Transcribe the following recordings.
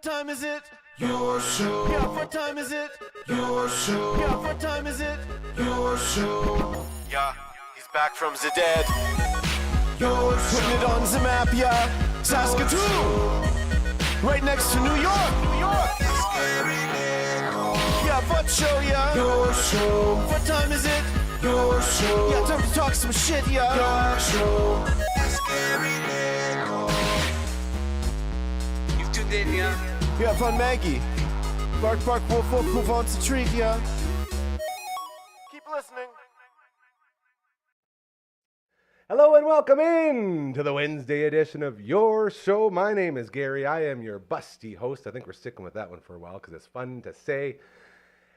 What time is it? Your show. Yeah, what time is it? Your show. Yeah, what time is it? Your show. Yeah, he's back from the dead. Your show. Putting it on the map, yeah. Saskatoon. Right next to New York. New York. Yeah, what show, yeah. Your show. What time is it? Your show. Yeah, time to talk some shit, yeah. Your show. You've tuned in, yeah. Yeah, fun Maggie. Bark, bark, wolf, wolf, move on to treat, yeah. Keep listening. Hello and welcome in to the Wednesday edition of Your Show. My name is Gary. I am your busty host. I think we're sticking with that one for a while because it's fun to say.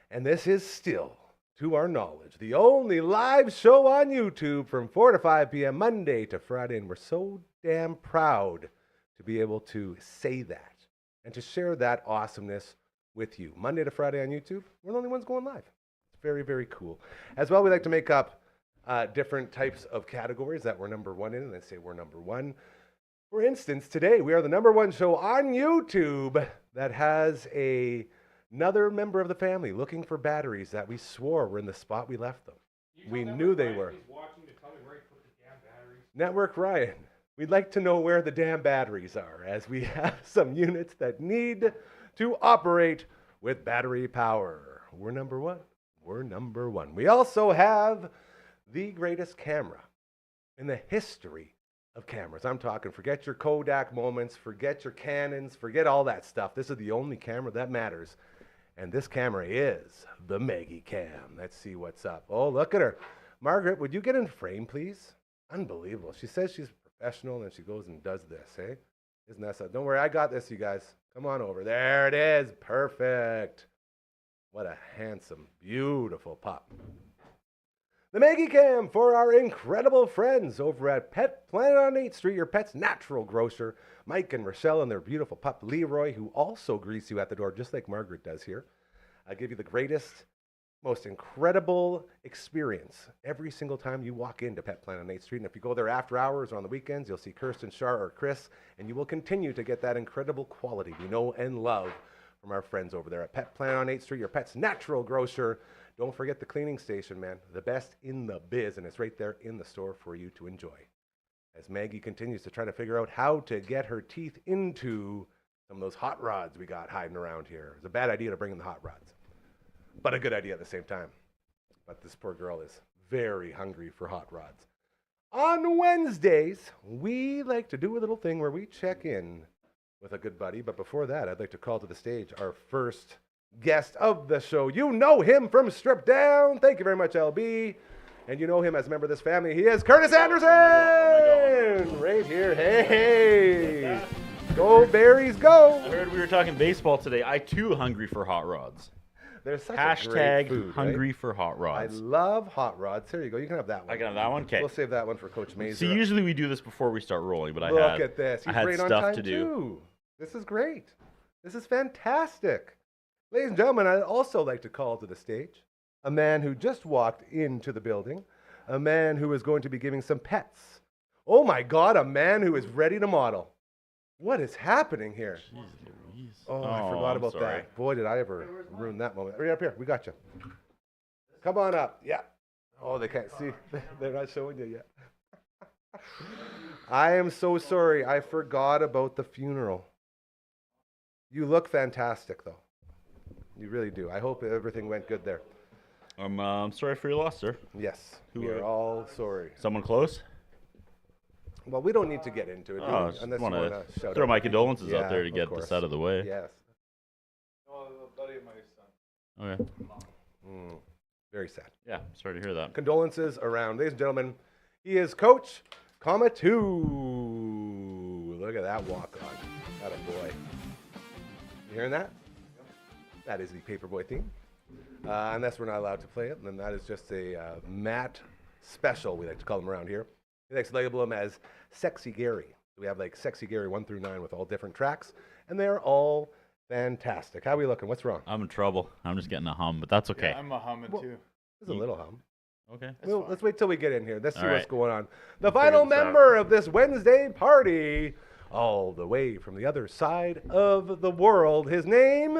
And this is still, to our knowledge, the only live show on YouTube from 4 to 5 p.m. Monday to Friday. And we're so damn proud to be able to say that and to share that awesomeness with you. Monday to Friday on YouTube, we're the only ones going live. It's very, very cool. As well, we like to make up different types of categories that we're number one in, and they say we're number one. For instance, today we are the number one show on YouTube that has another member of the family looking for batteries that we swore were in the spot we left them. We knew they were. Network Ryan, we'd like to know where the damn batteries are, as we have some units that need to operate with battery power. We're number one. We're number one. We also have the greatest camera in the history of cameras. I'm talking, forget your Kodak moments, forget your Canons, forget all that stuff. This is the only camera that matters. And this camera is the Maggie Cam. Let's see what's up. Oh, look at her. Margaret, would you get in frame, please? Unbelievable. She says she's professional, and then she goes and does this, eh? Isn't that so? Don't worry, I got this, you guys. Come on over. There it is. Perfect. What a handsome, beautiful pup. The Maggie Cam for our incredible friends over at Pet Planet on 8th Street, your pet's natural grocer. Mike and Rochelle and their beautiful pup, Leroy, who also greets you at the door, just like Margaret does here. I give you the greatest, most incredible experience every single time you walk into Pet Planet on 8th Street. And if you go there after hours or on the weekends, you'll see Kirsten, Shar, or Chris, and you will continue to get that incredible quality we know and love from our friends over there at Pet Planet on 8th Street, your pet's natural grocer. Don't forget the cleaning station, man. The best in the biz, and it's right there in the store for you to enjoy. As Maggie continues to try to figure out how to get her teeth into some of those hot rods we got hiding around here. It's a bad idea to bring in the hot rods, but a good idea at the same time. But this poor girl is very hungry for hot rods. On Wednesdays, we like to do a little thing where we check in with a good buddy. But before that, I'd like to call to the stage our first guest of the show. You know him from Strip Down. Thank you very much, LB. And you know him as a member of this family. He is Curtis Anderson. Oh my God. Right here. Hey. Go Berries, go. I heard we were talking baseball today. I too hungry for hot rods. There's such Hashtag a great food, hungry right? for hot rods. I love hot rods. Here you go. You can have that one. I can have that one? Okay. We'll save that one for Coach Mazer. See, usually we do this before we start rolling, but Look at this. He's I had right on stuff time to do. too. This is great. This is fantastic. Ladies and gentlemen, I'd also like to call to the stage a man who just walked into the building, a man who is going to be giving some pets. Oh my God, a man who is ready to model. What is happening here? Jeez Louise. Oh, I forgot about sorry. that. Boy, did I ever ruin that moment. Right up here. We got you. Come on up. Yeah. Oh, they can't see. They're not showing you yet. I am so sorry. I forgot about the funeral. You look fantastic, though. You really do. I hope everything went good there. I'm sorry for your loss, sir. Yes. Who We are all sorry. Someone close? Well, we don't need to get into it. Oh, I unless just you want wanna to shout throw out my people. condolences Yeah, out there to of get course. this out of the way. Yes. Oh, a buddy of my son. Okay. Very sad. Yeah, sorry to hear that. Condolences around. Ladies and gentlemen, he is Coach, comma 2. Look at that walk on. That a boy. You hearing that? That is the Paperboy theme. Unless we're not allowed to play it, and then that is just a Matt special, we like to call him around here. We like to label him as Sexy Gary. We have like Sexy Gary 1 through 9 with all different tracks, and they're all fantastic. How are we looking? What's wrong? I'm in trouble. I'm just getting a hum, but that's okay. Yeah, I'm a humming too. There's a little hum. Okay. Let's wait till we get in here. Let's see All what's right. going on. The We'll final figure this out. member of this Wednesday party all the way from the other side of the world. His name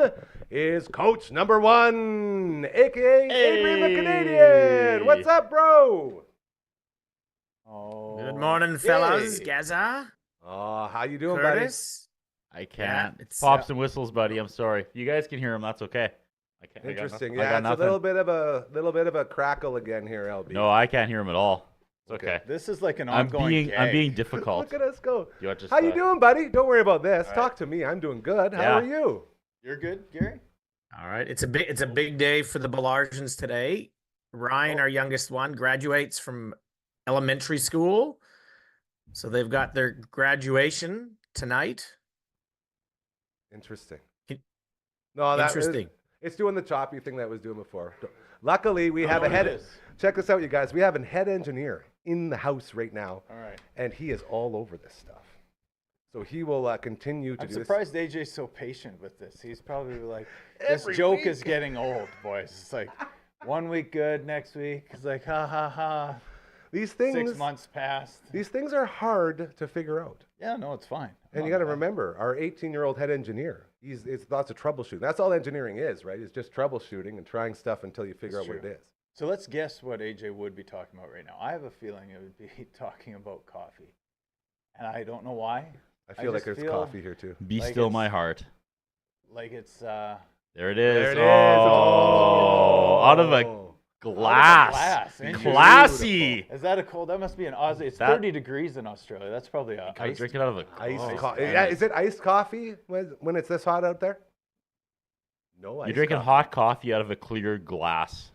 is Coach Number One, aka Adrian the Canadian. What's up, bro? Oh. Good morning, fellas. Yay. Gaza, Oh, how you doing, Curtis. I can't. it's- Pops and whistles, buddy. I'm sorry. You guys can hear him. That's okay. I can't. buddy? Interesting. I got Yeah, it's a nothing. little bit of a crackle again here, LB. No, I can't hear him at all. It's Okay. okay. This is like an I'm ongoing being gag. difficult. Look at us go. You want just, How you doing, buddy? Don't worry about this. All right. Talk to me. I'm doing good. How Yeah. are you? You're good, Gary? All right, it's a big day for the Belargens today. Ryan, our youngest one, graduates from elementary school, so they've got their graduation tonight. Interesting. It- No, Interesting. It's doing the choppy thing that it was doing before. Luckily, we I have know a what it head. is. Check this out, you guys. We have a head engineer in the house right now, All right. and he is all over this stuff. So he will continue to I'm do surprised AJ's so patient with this. He's probably like, this Every joke week. is getting old, boys. It's like 1 week good, next week it's like ha ha ha. this. These things. 6 months passed. These things are hard to figure out. Yeah, no, it's fine. And you got to remember, our 18-year-old head engineer, it's lots of troubleshooting. That's all engineering is, right? It's just troubleshooting and trying stuff until you figure It's out what true. it is. So let's guess what AJ would be talking about right now. I have a feeling it would be talking about coffee. And I don't know why. I feel like just there's feel coffee here too. Be Like still it's- my heart. Like it's There it is. There it is. Oh, out of a glass. glass. Ain't you Classy. Is that a cold? That must be an Aussie. It's That- 30 degrees in Australia. That's probably a I iced. drink it out of a Iced oh, coffee. man. Yeah, is it iced coffee when it's this hot out there? No iced You're drinking coffee. hot coffee out of a clear glass.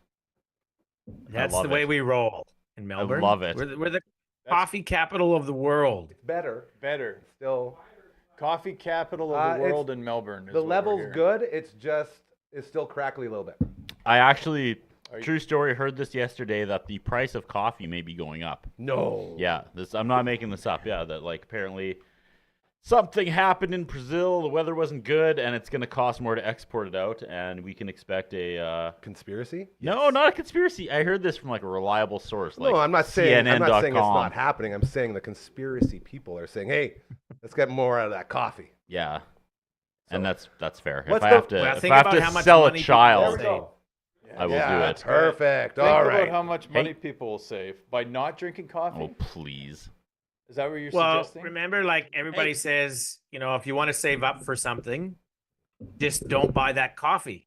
That's love the way it. we roll in Melbourne. love it. We're the coffee capital of the world. It's better. Better. Still, Coffee capital of the it's- world in Melbourne. is the what we're level's hearing. good. It's still crackly a little bit. I actually, Are you- true story, heard this yesterday that the price of coffee may be going up. No. Yeah, I'm not making this up. Yeah, that like apparently something happened in Brazil. The weather wasn't good, and it's going to cost more to export it out. And we can expect a Conspiracy? no, not a conspiracy. I heard this from like a reliable source. Like No, I'm not saying it's CNN.com. not happening. I'm saying the conspiracy people are saying, "Hey, let's get more out of that coffee." Yeah, and that's fair. What's If I the- have to, Well, if think I have about to how much sell a money people child, save. I will yeah, do it. Perfect. Think All about right. how much money people will save by not drinking coffee. Oh please. Is that what you're Well, suggesting? remember, like everybody says, if you want to save up for something, just don't buy that coffee.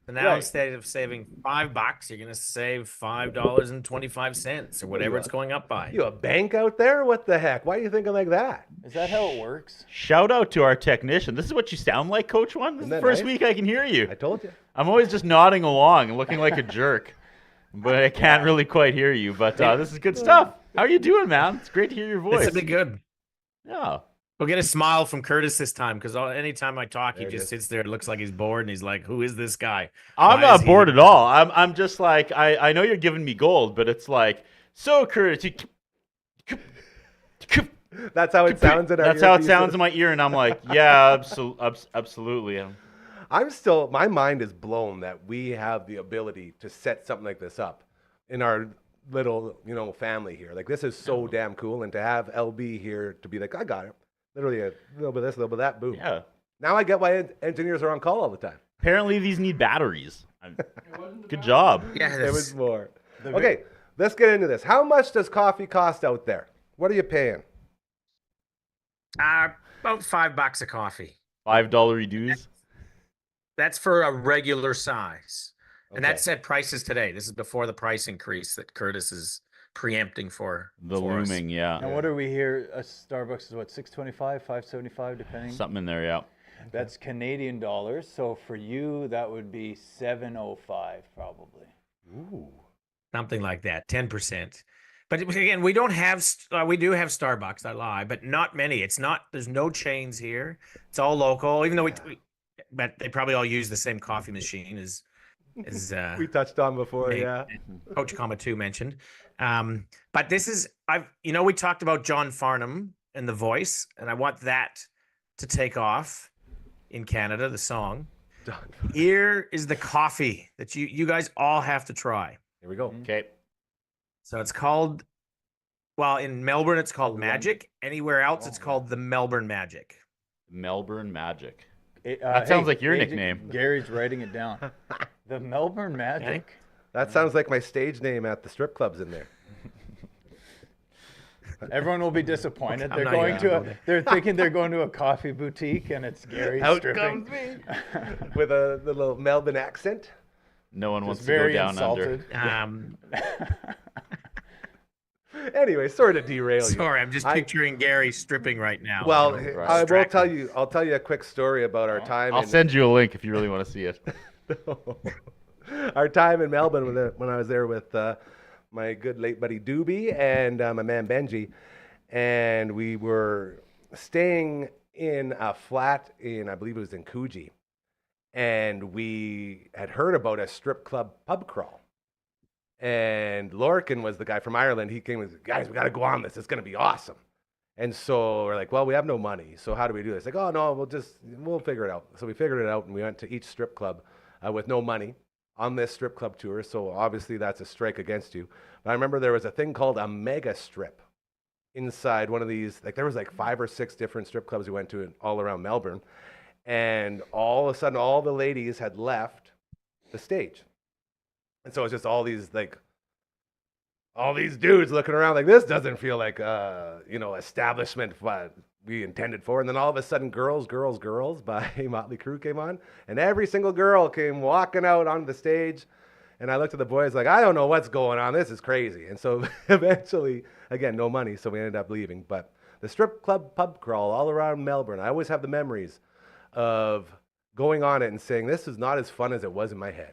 So now Right. instead of saving $5, you're gonna save $5.25 or whatever it's going up by. You a bank out there? What the heck? Why are you thinking like that? Is that how it works? Shout out to our technician. This is what you sound like, Coach One. This is Isn't the that first nice? week I can hear you. I told you. I'm always just nodding along and looking like a jerk, but I can't really quite hear you. But this is good stuff. How are you doing, man? It's great to hear your voice. This will be good. Yeah. We'll get a smile from Curtis this time because anytime I talk, he There it just is. sits there. It looks like he's bored and he's like, "Who is this guy?" I'm Why not is he- bored at all. I'm just like I know you're giving me gold, but it's like so Curtis. That's how it sounds in our That's how it earpieces. sounds in my ear, and I'm like, yeah, absolutely. My mind is blown that we have the ability to set something like this up in our little, family here. Like, this is so damn cool. And to have LB here to be like, I got it. Literally a little bit of this, a little bit of that, boom. Yeah. Now I get why engineers are on call all the time. Apparently, these need batteries. Good job. Yeah, There that's- was more. Okay, let's get into this. How much does coffee cost out there? What are you paying? about $5 a coffee. $5 dues. That's for a regular size. And Okay. that set prices today. This is before the price increase that Curtis is preempting for. The for us. looming, yeah. And what are we here? A Starbucks is what, $6.25, $5.75, depending. Something in there, yeah. That's Canadian dollars. So for you, that would be $7.05 probably. Ooh. Something like that, 10%. But again, we don't have, we do have Starbucks, I lie, but not many. There's no chains here. It's all local, even though but they probably all use the same coffee machine as We touched on before, Hey. yeah. Coach Comma 2 mentioned. But this is, we talked about John Farnham and The Voice, and I want that to take off in Canada, the song. Done. Here is the coffee that you guys all have to try. Here we go. Okay. So it's called Well, in Melbourne, it's called London. Magic. Anywhere else, Oh, it's yeah. called the Melbourne Magic. Melbourne Magic. That sounds like your nickname. Gary's writing it down. The Melbourne Magic. That sounds like my stage name at the strip clubs in there. Everyone will be disappointed. I'm They're not going even to gonna go they're thinking they're going to a coffee boutique and it's Gary Out stripping. comes me with a little Melbourne accent. No one Just wants to go very down insulted. Anyway, sorry to derail you. Sorry, I'm just picturing Gary stripping right now. Well, you know, I will distracted. tell you. I'll tell you a quick story about our time. I'll send you a link if you really want to see it. Our time in Melbourne when I was there with my good late buddy Doobie and my man Benji, and we were staying in a flat in, I believe it was in Coogee, and we had heard about a strip club pub crawl. And Lorcan was the guy from Ireland. He came with, guys, we got to go on this. It's going to be awesome. And so we're like, well, we have no money. So how do we do this? Like, oh, no, we'll figure it out. So we figured it out, and we went to each strip club with no money on this strip club tour. So obviously that's a strike against you. But I remember there was a thing called a mega strip inside one of these. Like there was like 5 or 6 different strip clubs we went to all around Melbourne. And all of a sudden, all the ladies had left the stage. And so it's just all these dudes looking around like, this doesn't feel like establishment what we intended for. And then all of a sudden, Girls by Motley Crue came on, and every single girl came walking out onto the stage. And I looked at the boys like, I don't know what's going on. This is crazy. And so eventually, again, no money, so we ended up leaving. But the strip club pub crawl all around Melbourne, I always have the memories of going on it and saying, this is not as fun as it was in my head.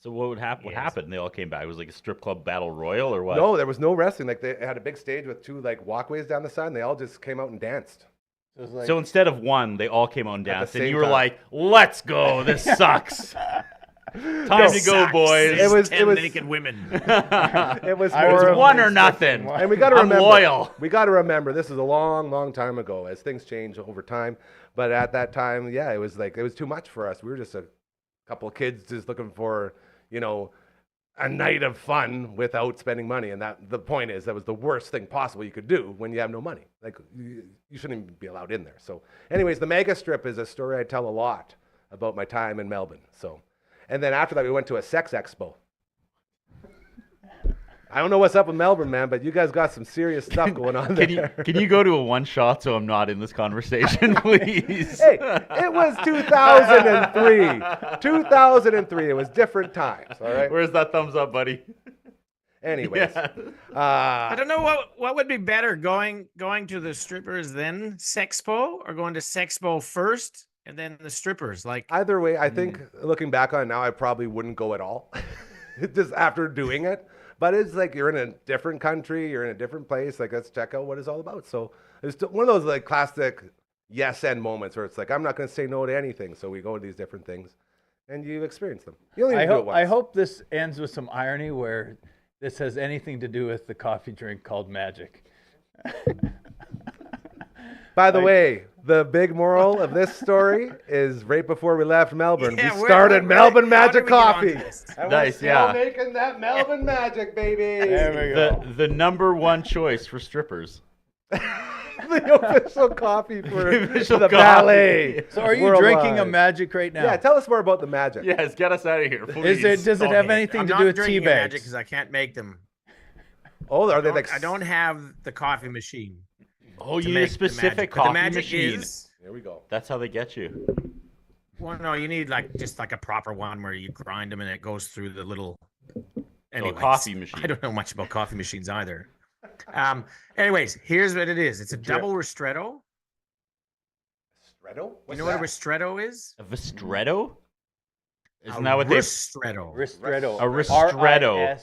So what would happen? What Yes. happened? They all came back. It was like a strip club battle royal or what? No, there was no wrestling. Like they had a big stage with 2 like walkways down the side, and they all just came out and danced. So it's like, So instead of one, they all came out and At the danced, and same you were time. like, "Let's go! This sucks. Time to go, Sucks. boys." There's It 10 was- naked women. It was I more was of- one or expecting nothing. one. And we got to I'm remember, loyal. We got to remember, this is a long, long time ago. As things change over time, but at that time, yeah, it was too much for us. We were just a couple of kids just looking for, a night of fun without spending money. And the point is, that was the worst thing possible you could do when you have no money. Like you shouldn't even be allowed in there. So, anyways, the Mega Strip is a story I tell a lot about my time in Melbourne. So, and then after that, we went to a sex expo. I don't know what's up with Melbourne, man, but you guys got some serious stuff going on there. Can you go to a one shot so I'm not in this conversation, please? Hey, it was 2003. 2003. It was different times, all right? Where's that thumbs up, buddy? Anyways. Yeah. I don't know what would be better, going to the strippers then Sexpo, or going to Sexpo first and then the strippers. Like Either way, I think looking back on it now, I probably wouldn't go at all just after doing it. But it's like you're in a different country, you're in a different place. Like, let's check out what it's all about. So it's one of those like classic yes and moments where it's like, I'm not going to say no to anything. So we go to these different things and you experience them. You only need to do it once. I hope this ends with some irony where this has anything to do with the coffee drink called Magic. By the way, the big moral of this story is right before we left Melbourne, Yeah, we where- started where- Melbourne how did Magic we get onto Coffee. this? And Nice, we're still yeah. making that Melbourne Magic, baby. There we go. The number one choice for strippers. The official coffee for The official the coffee. ballet. So are you worldwide. drinking a Magic right now? Yeah, tell us more about the Magic. Yes, get us out of here, please. Does it have anything I'm to not do with tea drinking Magic bags? because I can't make them. Oh, are they like? I don't have the coffee machine. Oh, to you need a make the specific magic. But coffee the magic machine. is, Here we go. That's how they get you. well, no, you need just like a proper one where you grind them and it goes through the little. Anyways, coffee machine. I don't know much about coffee machines either. Anyways, here's what it is. It's a double ristretto. Stretto? You know what a ristretto is? A Vistretto? Isn't A that what they? ristretto. Ristretto. A ristretto.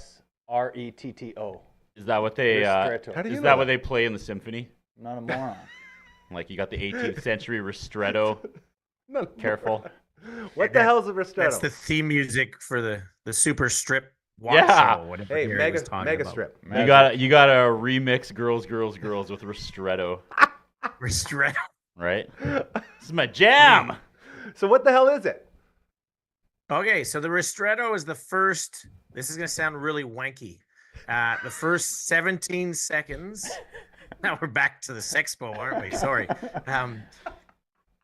Ristretto. Is that what they? Ristretto. How do you Is know that what they play in the symphony? Not a moron. Like you got the 18th century ristretto. No. Careful. What the hell is a ristretto? That's the theme music for the Super Strip watch Yeah. show. Whatever Hey, Gary was mega talking about. strip. You got to remix girls with ristretto, Ristretto. right? This is my jam. So what the hell is it? Okay, so the ristretto is the first. This is gonna sound really wanky. The first 17 seconds. Now we're back to the sexpo, aren't we? Sorry.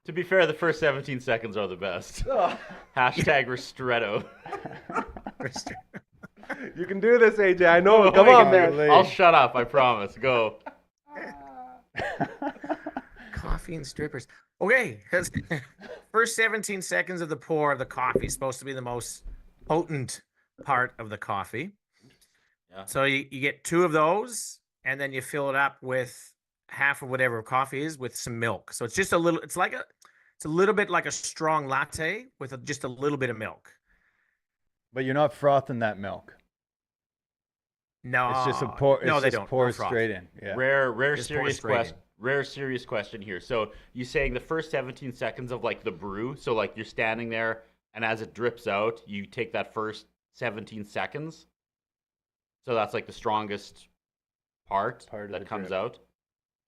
To be fair, the first 17 seconds are the best. Hashtag Ristretto. You can do this, AJ. I know. Come on, man. I'll shut up. I promise. Go. Coffee and strippers. Okay. First 17 seconds of the pour of the coffee is supposed to be the most potent part of the coffee. Yeah. So you get 2 of those, and then you fill it up with half of whatever coffee is with some milk. So it's just a little, it's a little bit like a strong latte with just a little bit of milk. But you're not frothing that milk. No, It's just a pour. No, It's they just don't. pour No froth. straight in. Yeah. Rare Just pour serious straight question. Rare serious question here. So you saying the first 17 seconds of like the brew? So like you're standing there, and as it drips out, you take that first 17 seconds. So that's like the strongest part Part of that the comes drip. out.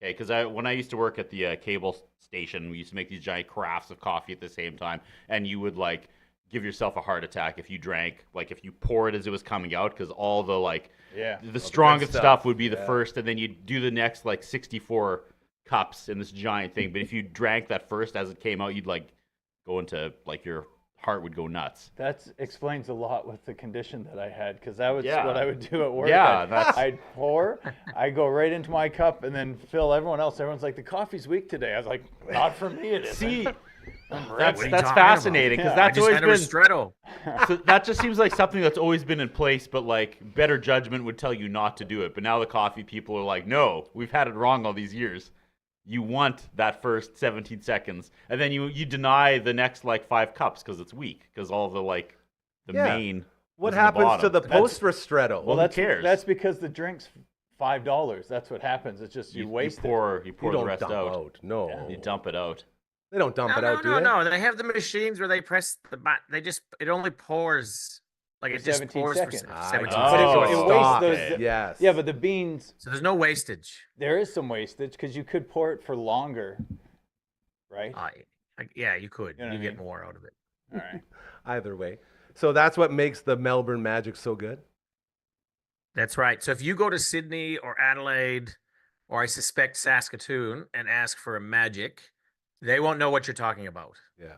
Okay, because when I used to work at the cable station, we used to make these giant carafes of coffee at the same time, and you would like give yourself a heart attack if you drank, like if you pour it as it was coming out, because all the like Yeah. the strongest stuff. stuff would be the Yeah. first, and then you do the next like 64 cups in this giant thing. But if you drank that first as it came out, you'd like go into like your heart would go nuts. That explains a lot with the condition that I had, because that was Yeah. what I would do at work. Yeah, that's- I'd pour, I'd go right into my cup and then fill everyone else. Everyone's like, the coffee's weak today. I was like, not for me, it isn't. See, What are that's you that's talking fascinating because Yeah. I that's just always had a been ristretto. so that just seems like something that's always been in place, but like better judgment would tell you not to do it. But now the coffee people are like, no, we've had it wrong all these years. You want that first 17 seconds, and then you deny the next like 5 cups because it's weak, because all the like the Yeah. main. What was in happens to bottom. the post ristretto? Well, who cares? That's because the drink's $5. That's what happens. It's just you waste it. you you pour the don't rest dump out. out. No, Yeah. You dump it out. they don't dump No, it out, do no, they? no, no. They have the machines where they press the button. It only pours. Like For it just 17 pours seconds. for I 17 get Oh, But seconds. it Stop wastes it. those. Yes. Yeah, but the beans, So there's no wastage. there is some wastage because you could pour it for longer, right? Yeah, you could. You know You what I get mean? more out of it. All right. Either way. So that's what makes the Melbourne Magic so good. That's right. So if you go to Sydney or Adelaide, or I suspect Saskatoon, and ask for a magic, they won't know what you're talking about. Yeah.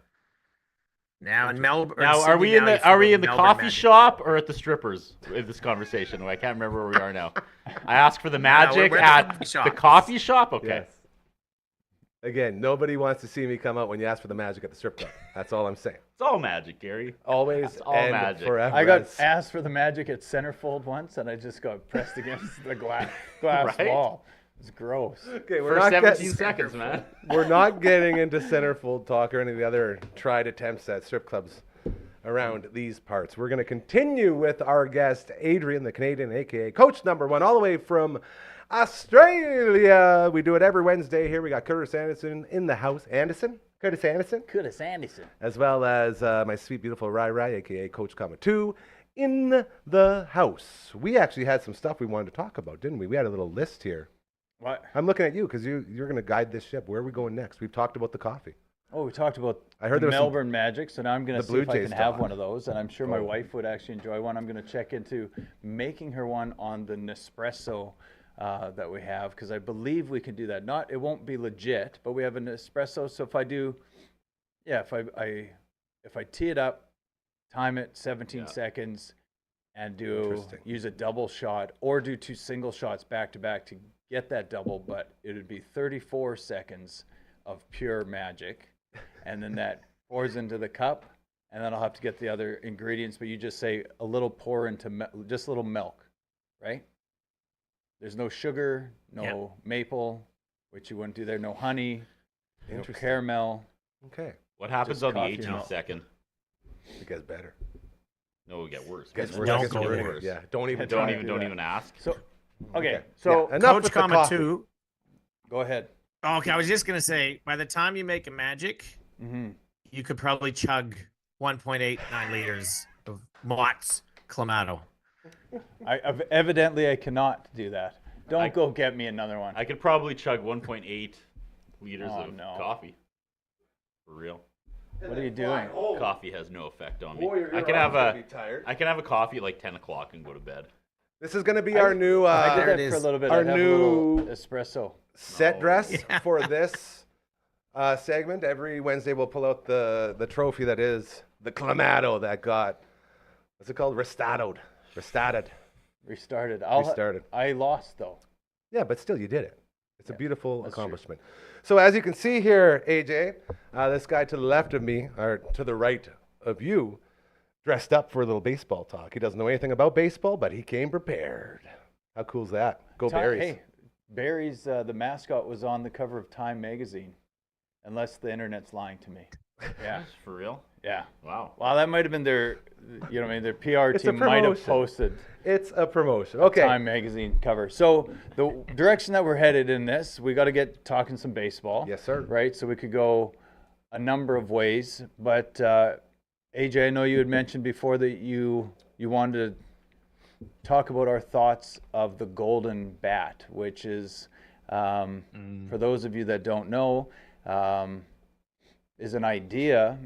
Now in Melbourne. Now, are we in the coffee shop or at the strippers in this conversation? I can't remember where we are now. I asked for the magic we're at at the coffee shop. the coffee shop. Okay. Yes. Again, nobody wants to see me come out when you ask for the magic at the strip club. That's all I'm saying. It's all magic, Gary. Always That's all and magic. forever. I got That's- asked for the magic at centerfold once, and I just got pressed against the glass Right? wall. It's gross. Okay, we're First not 17 getting, seconds, man. we're not getting into centerfold talk or any of the other tried attempts at strip clubs around these parts. We're going to continue with our guest, Adrian, the Canadian, aka Coach Number One, all the way from Australia. We do it every Wednesday here. We got Curtis Anderson in the house. Curtis Anderson, as well as my sweet, beautiful Rai Rai, aka Coach Comma 2, in the house. We actually had some stuff we wanted to talk about, didn't we? We had a little list here. What? I'm looking at you because you're going to guide this ship. Where are we going next? We've talked about the coffee. Oh, we talked about I heard the there was some- Melbourne Magic, so now I'm going the to see Blue if I Jays can have talk. one of those, and I'm sure my Oh. wife would actually enjoy one. I'm going to check into making her one on the Nespresso that we have, because I believe we can do that. It won't be legit, but we have an espresso. So if I do, yeah, if I tee it up, time it 17 seconds, and Interesting. use a double shot or do 2 single shots back to back to get that double, but it would be 34 seconds of pure magic, and then that pours into the cup, and then I'll have to get the other ingredients. But you just say a little pour into just a little milk, right? There's no sugar, no maple, which you wouldn't do there. No honey, no Interesting. caramel. Okay. What happens Just on the coffee 18th milk. second? It gets better. No, it get worse. Gets Don't worse. go Gets there. worse. Yeah. Don't even. Don't try even to don't do even ask. So, okay, Okay. so Yeah, enough Coach with the Comma coffee. 2. go ahead. Okay, I was just gonna say, by the time you make a magic, Mm-hmm. you could probably chug 1.89 liters of Mott's Clamato. Evidently I cannot do that. Don't I- go get me another one. I could probably chug 1.8 liters Oh, of no. coffee. For real. What are you doing? Coffee has no effect on me. Boy, your I can arms have gonna a be tired. I can have a coffee at like 10 o'clock and go to bed. This is going to be our new I There did it that for a is. little bit. Our I'd have a little new espresso. set dress Yeah. for this segment. Every Wednesday, we'll pull out the trophy that is the Clamato that got, what's it called? Restarted. Restarted. I lost though. Yeah, but still, you did it. It's a beautiful that's true. accomplishment. So as you can see here, AJ, this guy to the left of me, or to the right of you, dressed up for a little baseball talk. He doesn't know anything about baseball, but he came prepared. How cool is that? Go Berries. Hey, Barry's the mascot was on the cover of Time magazine, unless the internet's lying to me. Yeah, For real? yeah. Wow. Well, that might have been their, their PR It's a team might have promotion. posted It's a promotion. Okay. Time magazine cover. So the direction that we're headed in this, we got to get talking some baseball. Yes, sir. Right. So we could go a number of ways, but AJ, I know you had mentioned before that you wanted to talk about our thoughts of the golden bat, which is, for those of you that don't know, is an idea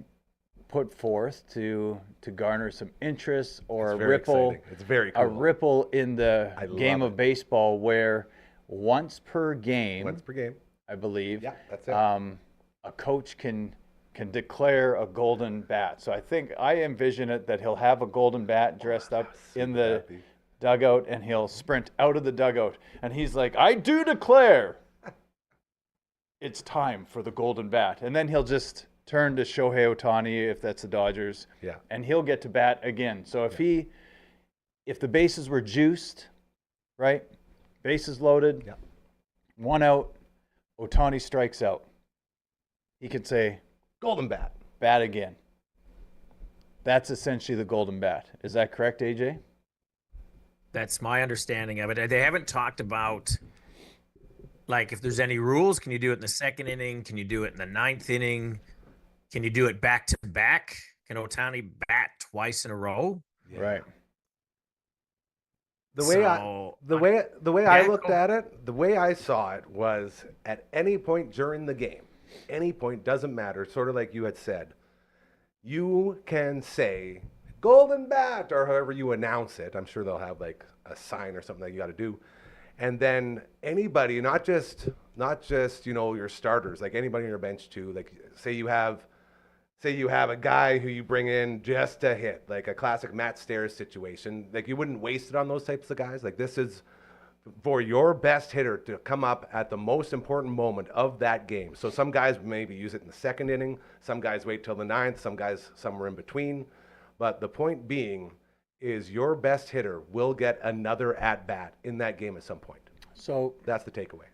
put forth to garner some interest or It's a very ripple, exciting. It's very a cool. ripple in the I love game it. of baseball where once per game, Once per game. I believe, Yeah, that's it. a coach can declare a golden bat. So I think I envision it that he'll have a golden bat dressed up in the happy. dugout, and he'll sprint out of the dugout, and he's like, "I do declare, it's time for the golden bat," and then he'll just turn to Shohei Ohtani if that's the Dodgers, Yeah. and he'll get to bat again. So if the bases were juiced, right, bases loaded, Yeah. 1 out, Ohtani strikes out. He could say, Golden bat. bat again. That's essentially the golden bat. Is that correct, AJ? That's my understanding of it. They haven't talked about, like, if there's any rules. Can you do it in the second inning? Can you do it in the ninth inning? Can you do it back to back? Can Ohtani bat twice in a row? Right. The way I Yeah, looked go. at it, the way I saw it was at any point during the game, any point doesn't matter, sort of like you had said. You can say golden bat or however you announce it. I'm sure they'll have like a sign or something that you got to do. And then anybody, not just your starters, like anybody on your bench too, like say you have a guy who you bring in just to hit, like a classic Matt Stairs situation. Like you wouldn't waste it on those types of guys. Like this is for your best hitter to come up at the most important moment of that game. So some guys maybe use it in the second inning. Some guys wait till the ninth. Some guys somewhere in between. But the point being is your best hitter will get another at-bat in that game at some point. So That's the takeaway.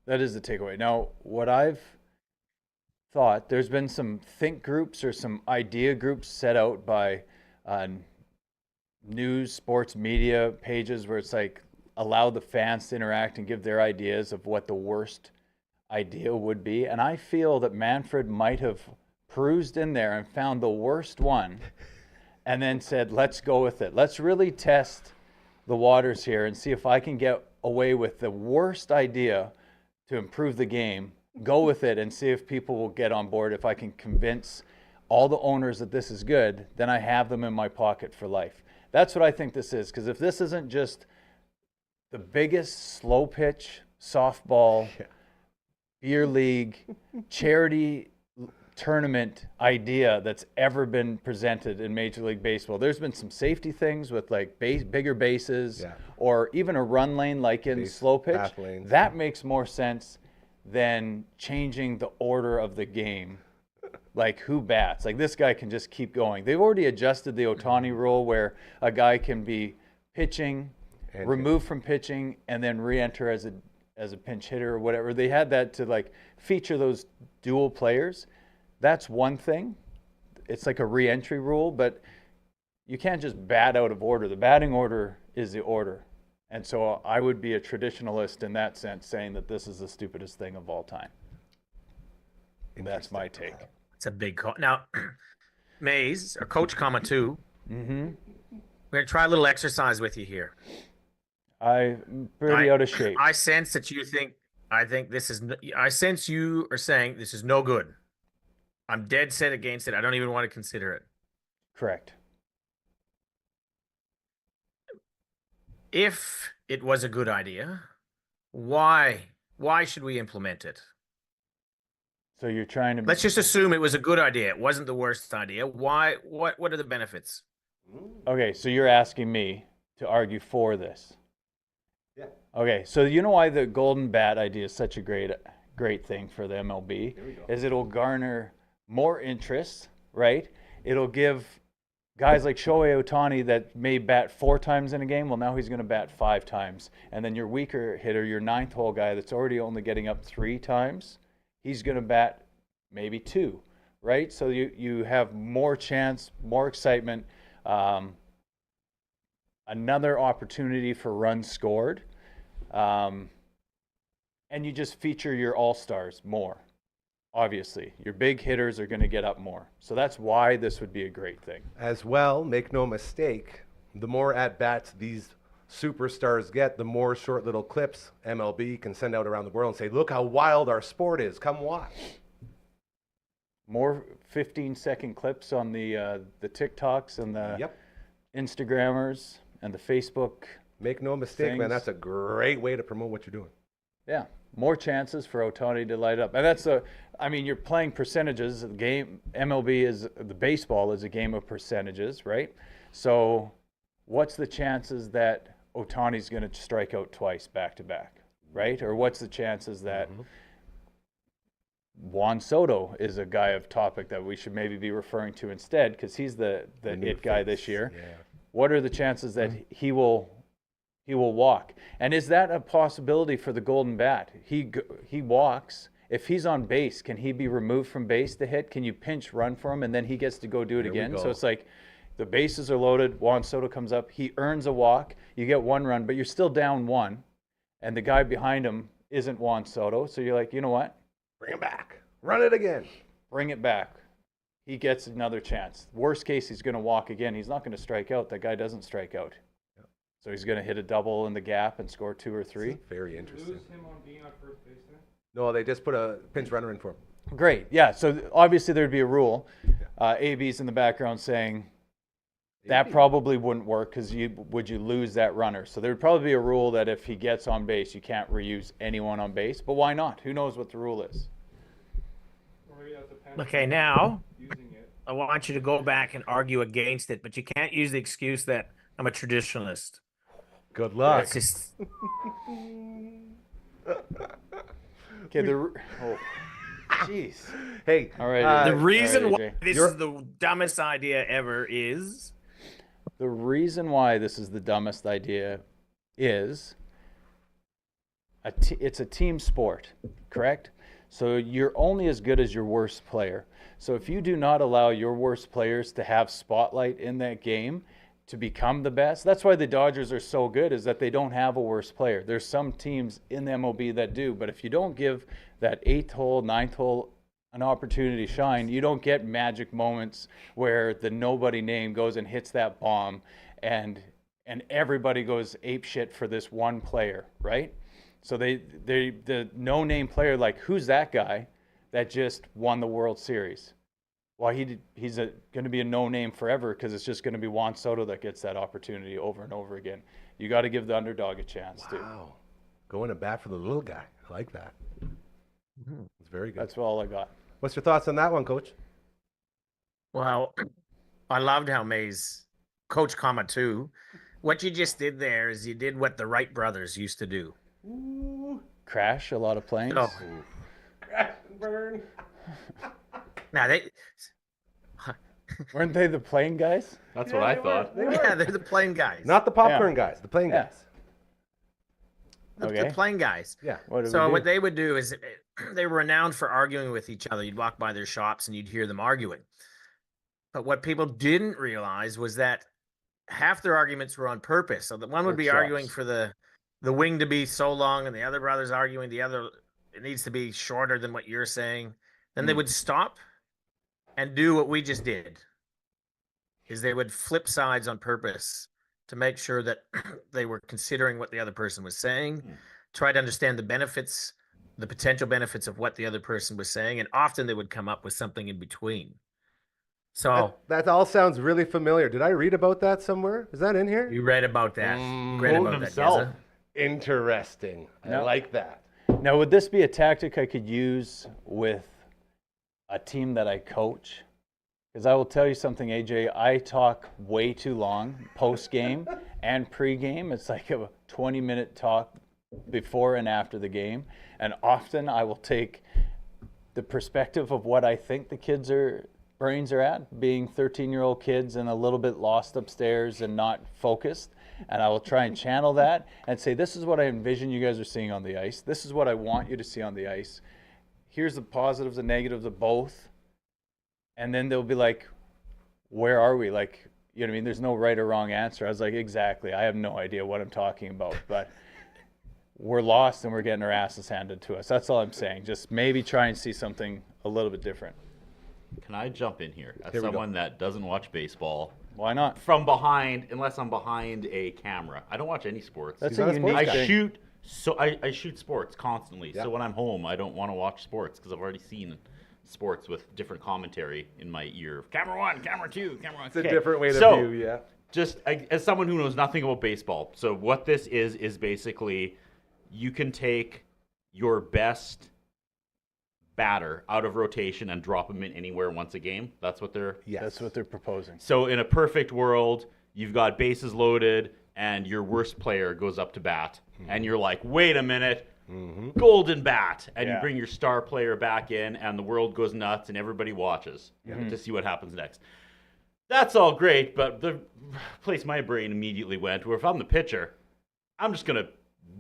that is the takeaway. Now, what I've thought, there's been some think groups or some idea groups set out by news, sports media pages where it's like allow the fans to interact and give their ideas of what the worst idea would be. And I feel that Manfred might have perused in there and found the worst one and then said, let's go with it. Let's really test the waters here and see if I can get away with the worst idea to improve the game. Go with it and see if people will get on board. If I can convince all the owners that this is good, then I have them in my pocket for life. That's what I think this is. Because if this isn't just the biggest slow pitch softball beer league charity tournament idea that's ever been presented in Major League Baseball. There's been some safety things with like bigger bases or even a run lane like in slow pitch. path lanes. That makes more sense than changing the order of the game. Like who bats? Like this guy can just keep going. They've already adjusted the Ohtani rule where a guy can be pitching, removed from pitching, and then re-enter as a pinch hitter or whatever. They had that to like feature those dual players. That's one thing. It's like a re-entry rule, but you can't just bat out of order. The batting order is the order. And so I would be a traditionalist in that sense, saying that this is the stupidest thing of all time. That's my take. It's a big call. Now, Maze, or Coach Comma too. Mm-hmm. We're gonna try a little exercise with you here. I'm pretty out of shape. I sense that you think. I think this is. I sense you are saying this is no good. I'm dead set against it. I don't even want to consider it. Correct. if it was a good idea, why should we implement it? So you're trying to Let's just assume it was a good idea. It wasn't the worst idea. Why? What are the benefits? Okay, so you're asking me to argue for this. Yeah. Okay, so you know why the golden bat idea is such a great thing for the MLB Here we go. is it'll garner more interest, right? It'll give guys like Shohei Ohtani that may bat 4 times in a game, well, now he's going to bat 5 times. And then your weaker hitter, your 9th hole guy that's already only getting up 3 times, he's going to bat maybe 2, right? So you have more chance, more excitement, another opportunity for runs scored, and you just feature your all-stars more. Obviously, your big hitters are going to get up more. So that's why this would be a great thing. As well, make no mistake, the more at-bats these superstars get, the more short little clips MLB can send out around the world and say, look how wild our sport is. Come watch. More 15-second clips on the TikToks and the Yep. Instagrammers and the Facebook. Make no mistake, man, Things. that's a great way to promote what you're doing. Yeah, more chances for Ohtani to light up. And you're playing percentages. The game, MLB is, the baseball is a game of percentages, right? So what's the chances that Ohtani's going to strike out twice back to back, right? Or what's the chances that Juan Soto is a guy of topic that we should maybe be referring to instead because he's the new it guy face. this year. Yeah. What are the chances that he will walk? And is that a possibility for the Golden Bat? He walks. If he's on base, can he be removed from base to hit? Can you pinch run for him and then he gets to go do it Here we again? So go. it's like the bases are loaded. Juan Soto comes up. He earns a walk. You get 1 run, but you're still down 1. And the guy behind him isn't Juan Soto. So you're like, you know what? Bring him back. Run it again. Bring it back. He gets another chance. Worst case, he's going to walk again. He's not going to strike out. That guy doesn't strike out. Yep. So he's going to hit a double in the gap and score 2 or 3. Very interesting. Lose him on being on first base then? No, they just put a pinch runner in for him. Great. Yeah. So obviously there'd be a rule. AB's in the background saying that AB. probably wouldn't work because would you lose that runner? So there'd probably be a rule that if he gets on base, you can't reuse anyone on base. But why not? Who knows what the rule is? Or maybe that's a penalty Okay, now using it. I want you to go back and argue against it, but you can't use the excuse that I'm a traditionalist. Good luck. It's just Okay. Oh, jeez. Hey, All right. the reason all why right, AJ. this is the dumbest idea ever is The reason why this is the dumbest idea is it's a team sport, correct? So you're only as good as your worst player. So if you do not allow your worst players to have spotlight in that game to become the best, that's why the Dodgers are so good, is that they don't have a worst player. There's some teams in the MLB that do, but if you don't give that 8th hole, 9th hole an opportunity to shine, you don't get magic moments where the nobody name goes and hits that bomb and everybody goes ape shit for this one player, right? So the no name player, like, who's that guy that just won the World Series? Well, he's going to be a no name forever because it's just going to be Juan Soto that gets that opportunity over and over again. You got to give the underdog a chance too. wow. Going to bat for the little guy. I like that. It's very good. That's all I got. What's your thoughts on that one, Coach? well, I loved how Mays, Coach Comma too. What you just did there is you did what the Wright brothers used to do. Crash a lot of planes. Oh, Crash and burn. now they, Weren't they the plane guys? That's what I thought. yeah, they're the plane guys. Not the popcorn guys, the playing Yeah. guys. the Okay. plane guys. Yeah. What did So we what do? they would do is they were renowned for arguing with each other. You'd walk by their shops and you'd hear them arguing. But what people didn't realize was that half their arguments were on purpose. So the one would be arguing Workshops. for the wing to be so long, and the other brother's arguing the other it needs to be shorter than what you're saying. Then they would stop and do what we just did. Is they would flip sides on purpose to make sure that they were considering what the other person was saying, try to understand the benefits, the potential benefits of what the other person was saying, and often they would come up with something in between. So That all sounds really familiar. Did I read about that somewhere? Is that in here? you read about that. You read Quoting about that, himself. Geza? Interesting. I No. like that. Now, would this be a tactic I could use with a team that I coach? Because I will tell you something, AJ, I talk way too long post-game and pre-game. It's like a 20-minute talk before and after the game. And often I will take the perspective of what I think the kids' brains are at, being 13-year-old kids and a little bit lost upstairs and not focused. And I will try and channel that and say, this is what I envision you guys are seeing on the ice. This is what I want you to see on the ice. Here's the positives and negatives of both. And then they'll be like, where are we? Like, you know what I mean? There's no right or wrong answer. I was like, exactly. I have no idea what I'm talking about. But we're lost and we're getting our asses handed to us. That's all I'm saying. Just maybe try and see something a little bit different. Can I jump in here? As Here we go. someone that doesn't watch baseball, Why not? from behind, unless I'm behind a camera. I don't watch any sports. That's He's not a a unique sports thing. I shoot sports constantly. Yeah. So when I'm home, I don't want to watch sports because I've already seen sports with different commentary in my ear. Camera 1, camera 2, camera 1. It's a different way to So, view, yeah. just as someone who knows nothing about baseball, so what this is basically you can take your best batter out of rotation and drop him in anywhere once a game. That's what they're. Yes. That's what they're proposing. So in a perfect world, you've got bases loaded and your worst player goes up to bat, and you're like, wait a minute. Golden bat, and you Yeah. bring your star player back in, and the world goes nuts, and everybody watches to see what happens next. That's all great, but the place my brain immediately went, where if I'm the pitcher, I'm just gonna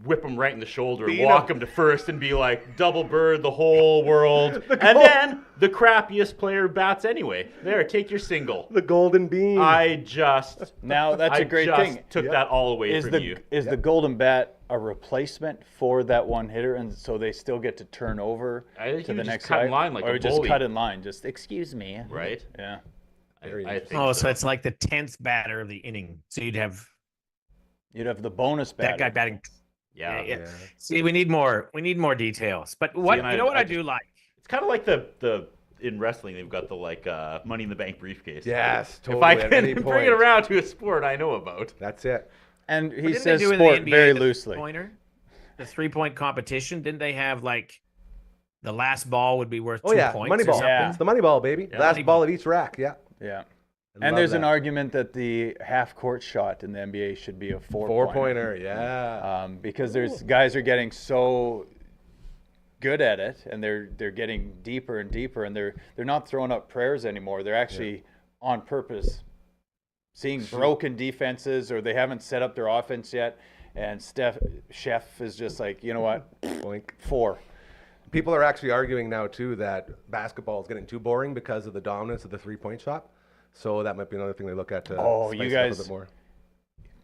whip him right in the shoulder, Beat walk him. him to first, and be like, double bird the whole world, and then the crappiest player bats anyway. There, take your single. The golden bean. I just Now, that's I a great just thing. took that all away Is from the you. is the golden bat a replacement for that one hitter, and so they still get to turn over I think to you the just next cut in guy? line like or a just bully. cut in line? Just excuse me. Right? Yeah. Very I think Oh, so it's like the 10th batter of the inning. So you'd have You'd have the bonus bat. that guy batting. yeah. Yeah. See, we need more details. But what and you know what I I do like? It's kind of like the in wrestling they've got the like Money in the Bank briefcase. Yes, If totally. I at can any bring point. it around to a sport I know about. That's it. And he Didn't they says do in the sport NBA very the loosely. Pointer, the 3-point competition. Didn't they have like the last ball would be worth Oh 2 yeah, points? money or ball. something? Yeah. It's the money ball, baby. Yeah, Last money ball ball. of each rack. Yeah. Yeah. I And love there's an that. argument that the half court shot in the NBA should be a Four-pointer. Yeah. because there's guys are getting so good at it, and they're getting deeper and deeper, and they're not throwing up prayers anymore. They're actually on purpose seeing broken defenses, or they haven't set up their offense yet. And Chef is just like, you know what, Boink. 4. People are actually arguing now too that basketball is getting too boring because of the dominance of the three-point shot. So that might be another thing they look at to Oh, spice you it up a guys- bit more.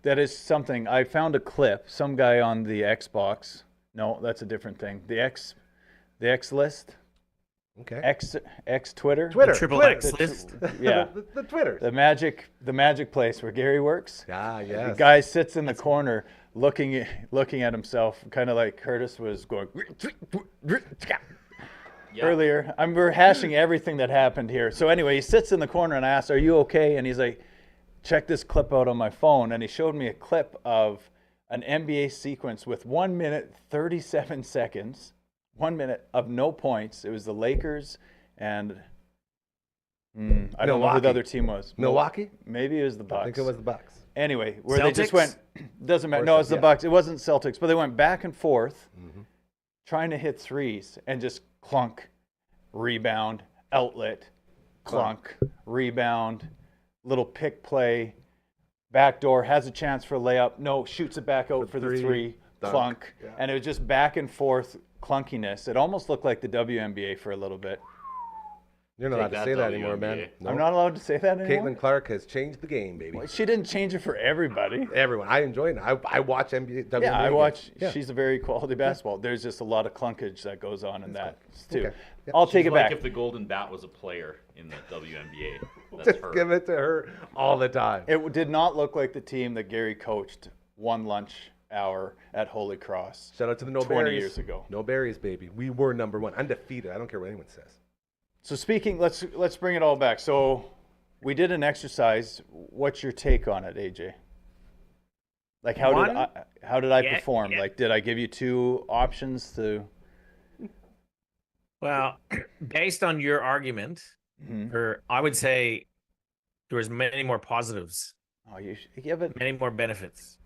That is something. I found a clip. Some guy on the Xbox. No, that's a different thing. The X list. Okay. X Twitter. Twitter. Triple Twitter. X list. Yeah. the Twitters. The magic place where Gary works. Ah, The yes. guy sits in the corner looking at himself, kind of like Curtis was going earlier. We're hashing everything that happened here. So anyway, he sits in the corner and I asked, "Are you okay?" And he's like, "Check this clip out on my phone." And he showed me a clip of an NBA sequence with 1 minute 37 seconds, 1 minute of no points. It was the Lakers and I don't know who Milwaukee. the other team was. Milwaukee? Maybe it was the Bucks. I think it was the Bucks. Anyway, where they just Celtics? went, doesn't matter. Or No, it's the yeah. Bucks. It wasn't Celtics, but they went back and forth trying to hit threes and just clunk, rebound, outlet, clunk, rebound, little pick play, backdoor, has a chance for a layup. No, shoots it back out for the three, three, dunk. clunk. Yeah. And it was just back and forth clunkiness. It almost looked like the WNBA for a little bit. You're not Take allowed to that, say that anymore, man. WNBA. No. I'm not allowed to say that anymore. Caitlin Clark has changed the game, baby. She didn't change it for everybody. Everyone. I enjoy it. I watch NBA. WNBA Yeah, I games. watch. Yeah. She's a very quality basketball. There's just a lot of clunkage that goes on in that too. Okay. Yeah. I'll take She's it like back. if the Golden Bat was a player in the WNBA. That's Just her. give it to her all the time. It did not look like the team that Gary coached one lunch hour at Holy Cross. Shout out to the No 20 Berries. years ago. No Berries, baby. We were #1, undefeated. I don't care what anyone says. So speaking, let's bring it all back. So we did an exercise. What's your take on it, AJ? Like how did I Yeah, perform? yeah. Like did I give you two options to? Well, based on your argument, Mhm. I would say there was many more positives, Oh, you give it. many more benefits.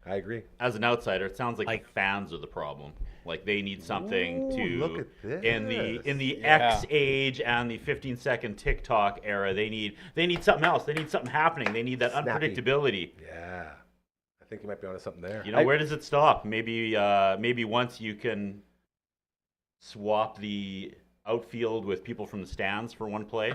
I agree. As an outsider, it sounds like Like- the fans are the problem. Like they need something Ooh, to look at this. in the Yeah. X age and the 15-second TikTok era. They need something else. They need something happening. They need that Snappy. unpredictability. Yeah. I think you might be onto something there. You know, where does it stop? Maybe once you can swap the outfield with people from the stands for one play,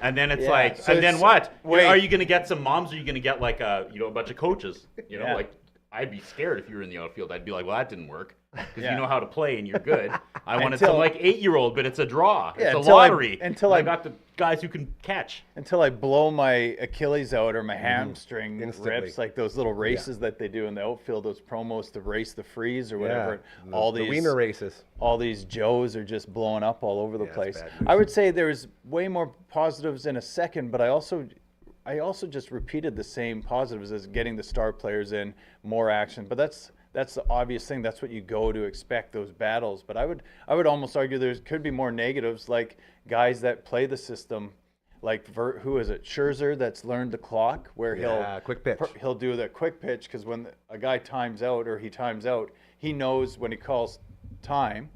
and then it's Yeah, like, so and then it's- what? wait. Are you going to get some moms? Or are you going to get like a bunch of coaches? You know, Yeah. like I'd be scared if you were in the outfield. I'd be like, well, that didn't work because Yeah. you know how to play and you're good. I wanted Until- some like 8-year-old, but it's a draw. Yeah, It's a until I- lottery. until And I- got the guys who can catch. Until I blow my Achilles out or my hamstring Instantly. rips, like those little races that they do in the outfield, those promos to race the freeze or whatever. The, the wiener races. all these Joes are just blowing up all over the Yeah, it's place. bad news. I would say there's way more positives in a second, but I also just repeated the same positives as getting the star players in, more action. But that's the obvious thing. That's what you go to expect, those battles. But I would almost argue there could be more negatives, like guys that play the system, like who is it? Scherzer, that's learned the clock, where Yeah, quick pitch. he'll do the quick pitch, because when a guy times out or he times out, he knows when he calls time,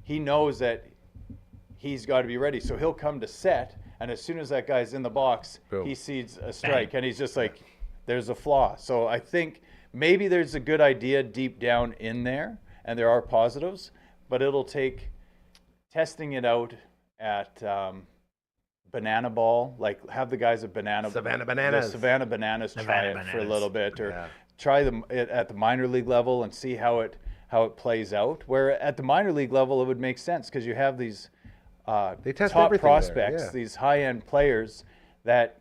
he knows that he's got to be ready. So he'll come to set, and as soon as that guy's in the box, Boom. he sees a strike, and he's just like, there's a flaw. So I think maybe there's a good idea deep down in there, and there are positives, but it'll take testing it out at Banana Ball, like have the guys at Savannah Bananas. the Savannah Bananas try Savannah it for a Bananas. little bit, or Yeah. try them at the minor league level and see how it plays out. Where at the minor league level, it would make sense because you have these They test top everything there, prospects, yeah. these high-end players that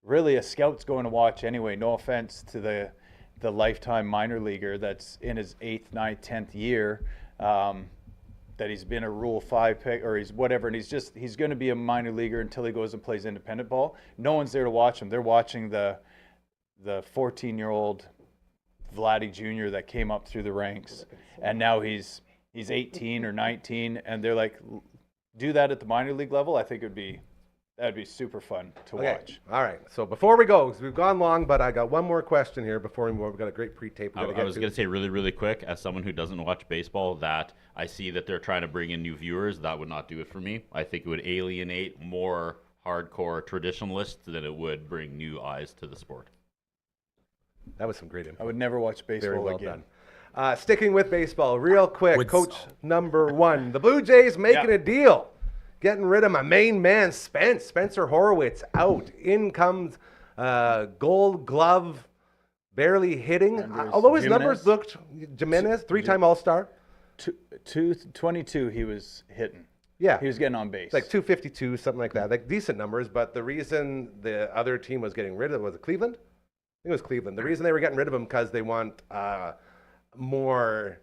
really a scout's going to watch anyway. No offense to the lifetime minor leaguer that's in his 8th, 9th, 10th year, that he's been a Rule 5 pick or he's whatever, and he's going to be a minor leaguer until he goes and plays independent ball. No one's there to watch him. They're watching the 14-year-old Vladdy Jr. that came up through the ranks, and now he's 18 or 19, and they're like, do that at the minor league level. I think that'd be super fun to watch. All right. So before we go, 'cause we've gone long, but I got one more question here before we move. We've got a great pre-tape. I was going to say really, really quick, as someone who doesn't watch baseball, that I see that they're trying to bring in new viewers. That would not do it for me. I think it would alienate more hardcore traditionalists than it would bring new eyes to the sport. That was some great info. I would never watch baseball Very well again. done. Sticking with baseball, real quick, Would- Coach number 1. The Blue Jays making Yeah. a deal. Getting rid of my main man, Spencer Horwitz, out. In comes Gold Glove, barely hitting. Anders Although his Jimenez. numbers looked, Jimenez, 3-time All-Star. 22 he was hitting. Yeah. He was getting on base. It's like 252, something like that. Like decent numbers, but the reason the other team was getting rid of was it Cleveland? I think it was Cleveland. The reason they were getting rid of him because they want more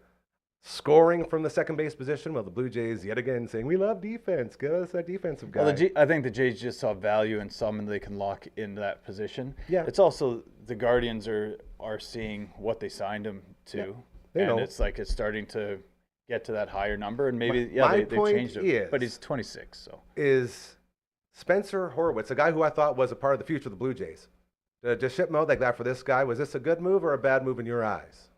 scoring from the second base position. Well, the Blue Jays yet again saying we love defense. Give us that defensive guy. Well, I think the Jays just saw value in someone they can lock into that position. Yeah. It's also the Guardians are seeing what they signed him to, they and know. it's like it's starting to get to that higher number, and maybe My they've point changed it. is- But he's 26, so Is Spencer Horwitz, a guy who I thought was a part of the future of the Blue Jays. To ship mode like that for this guy, was this a good move or a bad move in your eyes?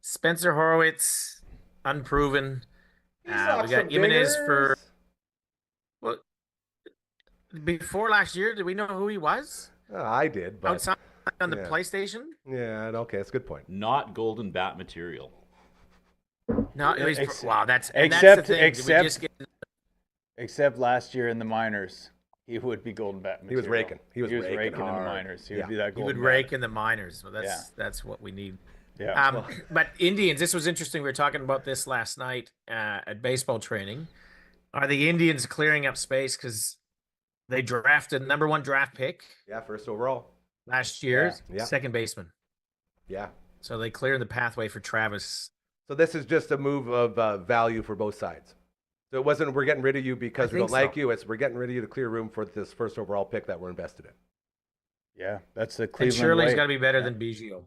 Spencer Horowitz, unproven. He We sucks got some Jimenez for dingers. well. Before last year, did we know who he was Oh, I did, but outside on the yeah. PlayStation? yeah, okay, that's a good point. Not golden bat material. No, it was. Ex- Wow, that's except- that's the thing. Did we except- just get- except last year in the minors, he would be golden bat He was material. raking. He was raking raking in the hard. minors. He Yeah. would be that he golden would bat. rake in the minors. Well, Yeah. that's what we need. Yeah. But Indians, this was interesting. We were talking about this last night at baseball training. Are the Indians clearing up space because they drafted number 1 draft pick Yeah, first overall. last year, Yeah. second baseman. Yeah. So they cleared the pathway for Travis. So this is just a move of value for both sides. So it wasn't we're getting rid of you because we don't think like so. you. It's we're getting rid of you to clear room for this first overall pick that we're invested in. Yeah, that's the And Cleveland surely he's way. got to be better than Biggio.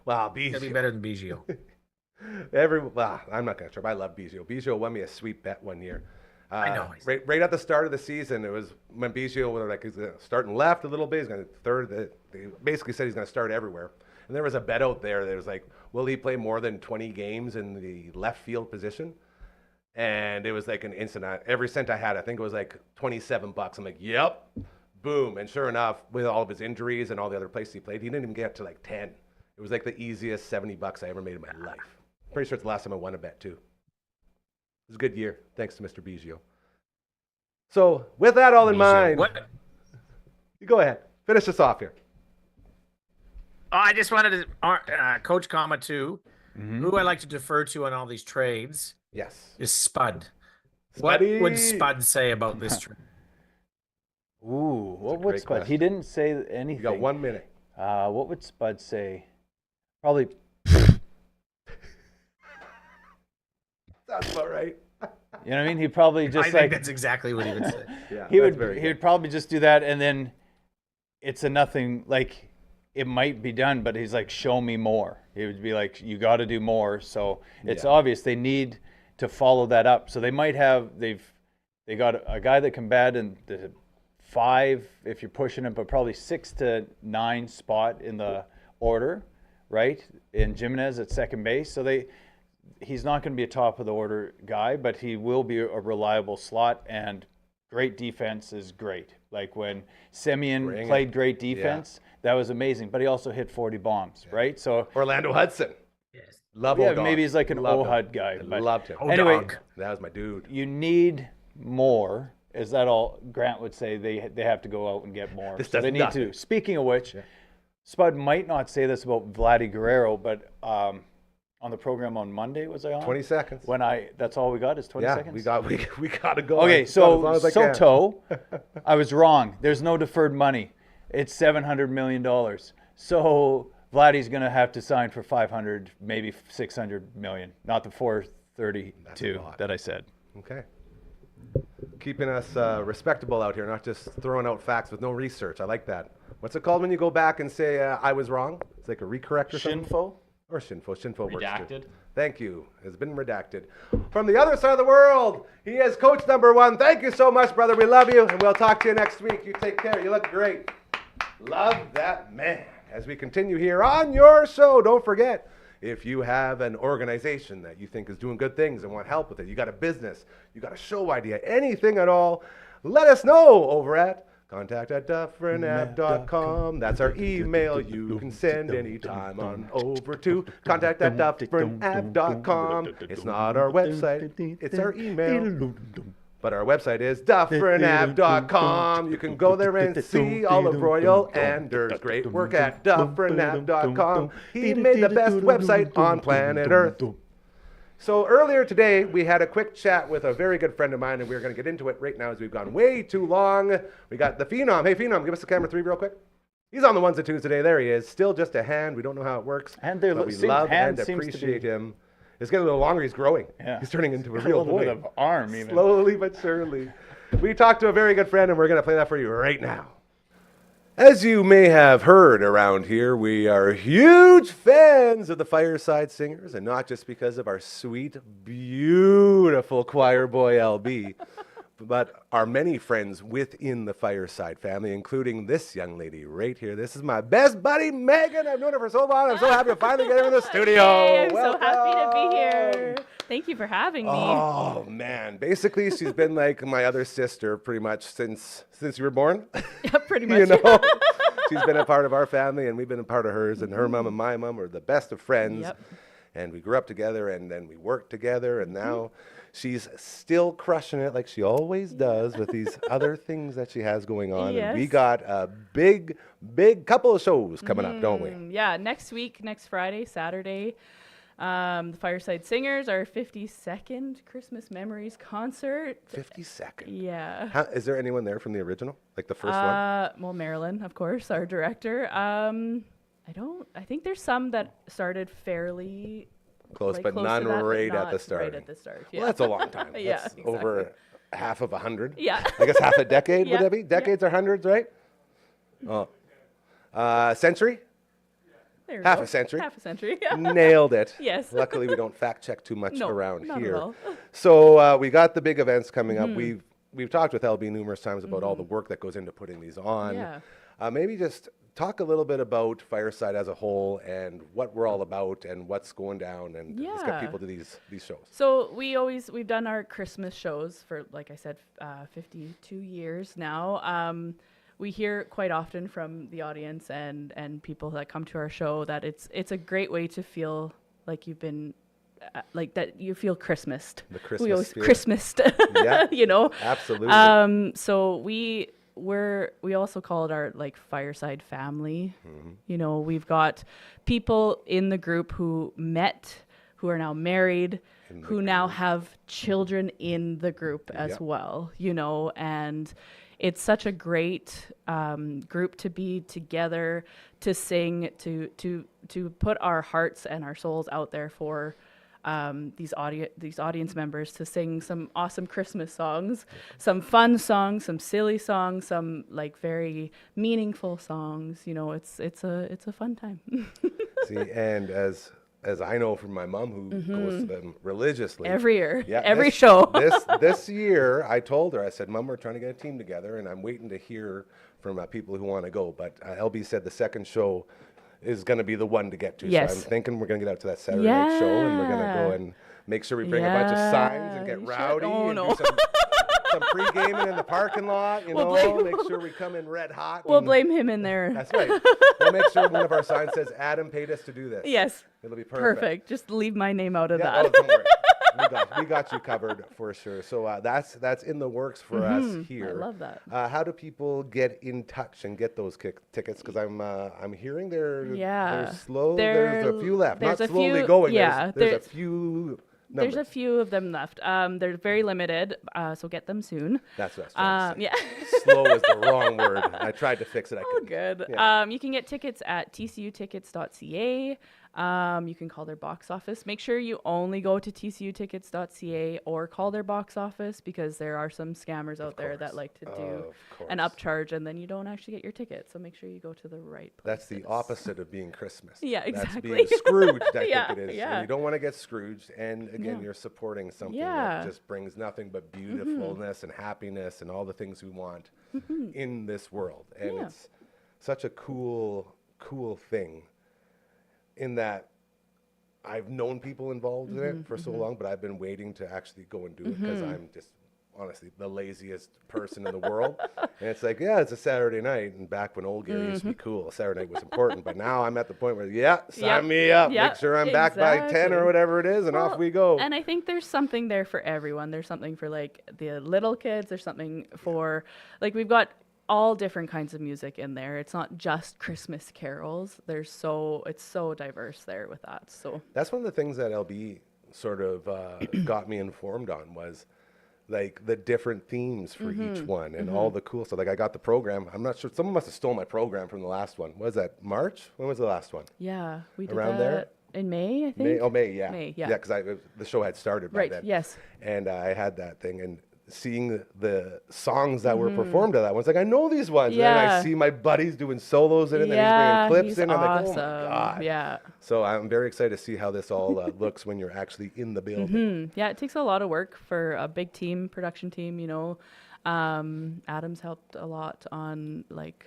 Wow, Got to be Biggio. better than Biggio. I'm not gonna trip. I love Biggio. Biggio won me a sweet bet one year. I know. Right at the start of the season, it was when Biggio was like he's starting left a little bit. He's going to third. They basically said he's going to start everywhere. And there was a bet out there that was like, will he play more than 20 games in the left field position? And it was like an instant. Every cent I had, I think it was like $27. I'm like, yep, boom. And sure enough, with all of his injuries and all the other places he played, he didn't even get to like 10. It was like the easiest $70 I ever made in my life. Pretty sure it's the last time I won a bet too. It was a good year, thanks to Mr. Biggio. So, with that all in Biggio. mind, What? you go ahead. Finish us off here. Oh, I just wanted to, Coach Comma 2, who I like to defer to on all these trades Yes. is Spud. Spuddy. What would Spud say about this trade? Ooh, what would great Spud? He question. didn't say anything. You got 1 minute. What would Spud say? Probably. Sounds about right. You know what I mean? He'd probably I just think like that's exactly what he would say. Yeah, he that's would. very He'd good. probably just do that, and then it's a nothing. Like it might be done, but he's like, show me more. He would be like, you got to do more. So it's Yeah. obvious they need to follow that up. So they might have. They got a guy that can bat in the 5 if you're pushing it, but probably 6 to 9 spot in the order, right? In Jimenez at second base. So he's not going to be a top of the order guy, but he will be a reliable slot, and great defense is great. Like when Semyon Bring it. played great defense, that was amazing, but he also hit 40 bombs, right? So Orlando Hudson. Yes. Love yeah, old dog. maybe he's like an Loved him. OHUD guy. I But loved him. Oh, anyway, dog. That was my dude. you need more. Is that all Grant would say? They have to go out and get more. This So they does need nothing. to. Speaking of which, Spud might not say this about Vladdy Guerrero, but on the program on Monday, was I on? 20 seconds. When that's all we got is 20 yeah, seconds? we got to go. Okay, As long as I can. Soto, I was wrong. There's no deferred money. It's $700 million. So Vladdy's going to have to sign for 500, maybe 600 million, not the 432 lot. that I said. Okay. Keeping us respectable out here, not just throwing out facts with no research. I like that. What's it called when you go back and say I was wrong? It's like a recorrect or something. Shinfo? Or Shinfo. Shinfo works Redacted. too. Thank you. Has been redacted. From the other side of the world, he is coach number 1. Thank you so much, brother. We love you, and we'll talk to you next week. You take care. You look great. Love that man. As we continue here on your show, don't forget, if you have an organization that you think is doing good things and want help with it, you got a business, you got a show idea, anything at all, let us know over at contact@dufferinav.com. That's our email. You can send anytime on over to contact@dufferinav.com. It's not our website, it's our email. But our website is dufferinav.com. You can go there and see all of Royal Ander's great work at dufferinav.com. He made the best website on planet Earth. So earlier today, we had a quick chat with a very good friend of mine, and we're going to get into it right now as we've gone way too long. We got the Phenom. Hey, Phenom, give us the camera 3 real quick. He's on the ones and twos today. There he is. Still just a hand. We don't know how it works. And they but we seems- love hand and seems to appreciate be- him. It's getting a little longer. He's growing. Yeah. He's turning into a A real little boy. bit of arm even. Slowly but surely. We talked to a very good friend, and we're going to play that for you right now. As you may have heard around here, we are huge fans of the Fireside Singers, and not just because of our sweet, beautiful choir boy LB, but our many friends within the Fireside family, including this young lady right here. This is my best buddy, Megan. I've known her for so long. I'm so happy to finally get her in the studio. Hey, I'm so happy to Welcome. be here. Thank you for having me. Oh man! Basically, she's been like my other sister pretty much since you were born. Yeah, pretty much. You know, she's been a part of our family, and we've been a part of hers. And her mom and my mom are the best of friends. Yep. And we grew up together, and then we worked together, and now she's still crushing it like she always does with these other things that she has going on. And we Yes. got a big couple of shows coming up, don't we? Yeah, next week, next Friday, Saturday, the Fireside Singers, our 52nd Christmas Memories concert. 52nd. Yeah. Is there anyone there from the original, like the first one? Well, Marilyn, of course, our director. I think there's some that started fairly Close, like but close to none that, but right at not the start. Right at the start. Yeah. Well, that's a long time. Yeah, That's exactly. over half of 100. Yeah. I guess half a decade, Yeah, would that be? yeah. Decades are hundreds, right? Oh. Century? There we Half go. a century. Half a century. Yeah. Nailed it. Yes. Luckily, we don't fact check too much No, around not at here. all. So we got the big events coming up. Mm-hmm. We've talked with LB numerous times about all the work that goes into putting these on. Yeah. Maybe just talk a little bit about Fireside as a whole and what we're all about and what's going down and just get Yeah. people to these shows. So we've done our Christmas shows for, like I said, 52 years now. We hear quite often from the audience and people that come to our show that it's a great way to feel like you've been like that you feel Christmased. The We Christmas always spirit. Christmased. Yeah, you know. absolutely. So we also call it our like Fireside family. Mm-hmm. You know, we've got people in the group who met, who are now married, who now have children in the group as Yeah. well. You know, and it's such a great group to be together, to sing, to put our hearts and our souls out there for these audience members, to sing some awesome Christmas songs, some fun songs, some silly songs, some like very meaningful songs. You know, it's a fun time. See, and as I know from my mom who goes to them religiously. Every year, Yeah, every this- show. this year, I told her, I said, Mom, we're trying to get a team together, and I'm waiting to hear from people who want to go. But LB said the second show is going to be the one to get to. Yes. So I'm thinking we're going to get out to that Saturday night show, and we're going to go Yeah. and make sure we bring a bunch of signs and Yeah, get you should. rowdy Oh, and no. do some pre-gaming in the parking lot, you We'll know, blame- make sure we come in red hot. We'll and- blame him in there. That's right. We'll make sure one of our signs says, Adam paid us to do this. Yes. It'll be perfect. Perfect. Just leave my name out of Yeah, that. oh, don't worry. We got you covered for sure. So that's in the works for us here. I love that. How do people get in touch and get those tickets? Because I'm hearing they're slow. There's a few left. Not there's a slowly few- going. yeah, there's a few. There's a numbers. few of them left. They're very limited, so get them soon. That's what I was trying to say. Yeah. Slow is the wrong word. I tried to fix it. I Oh, couldn't. good. Yeah. You can get tickets at tcutickets.ca. You can call their box office. Make sure you only go to tcutickets.ca or call their box office, because there are some scammers out there that course. like to do Of an course. upcharge, and then you don't actually get your ticket. So make sure you go to the right place. That's the opposite of being Christmas. Yeah, That's exactly. being Scrooged, I Yeah, think it is. yeah. And you don't want to get Scrooged. And again, No. you're supporting something Yeah. that just brings nothing but beautifulness and happiness and all the things we want in this world. And Yeah. it's such a cool thing in that I've known people involved in it for so long, but I've been waiting to actually go and do it because I'm just honestly the laziest person in the world. And it's like, yeah, it's a Saturday night. And back when old Gary used to be cool, Saturday night was important. But now I'm at the point where, sign Yep. me up. Yep, Make sure I'm back by 10 exactly. or whatever it is, and off Well, we go. And I think there's something there for everyone. There's something for like the little kids. There's something for like we've got all different kinds of music in there. It's not just Christmas carols. It's so diverse there with that. So That's one of the things that LB sort of got me informed on was like the different themes for each one and all the cool stuff. Like I got the program. I'm not sure. Someone must have stolen my program from the last one. Was that March? When was the last one? yeah, we did Around that there? in May, I think. May, yeah. May, yeah. Yeah, because the show had started by Right. then. Yes. And I had that thing and seeing the songs that were performed at that one. It's like, I know these ones. And then I Yeah. see my buddies doing solos in it and Yeah, he's bringing clips he's in. I'm like, oh awesome. my God. Yeah. So I'm very excited to see how this all looks when you're actually in the building. Yeah, it takes a lot of work for a big team, production team, you know. Adam's helped a lot on like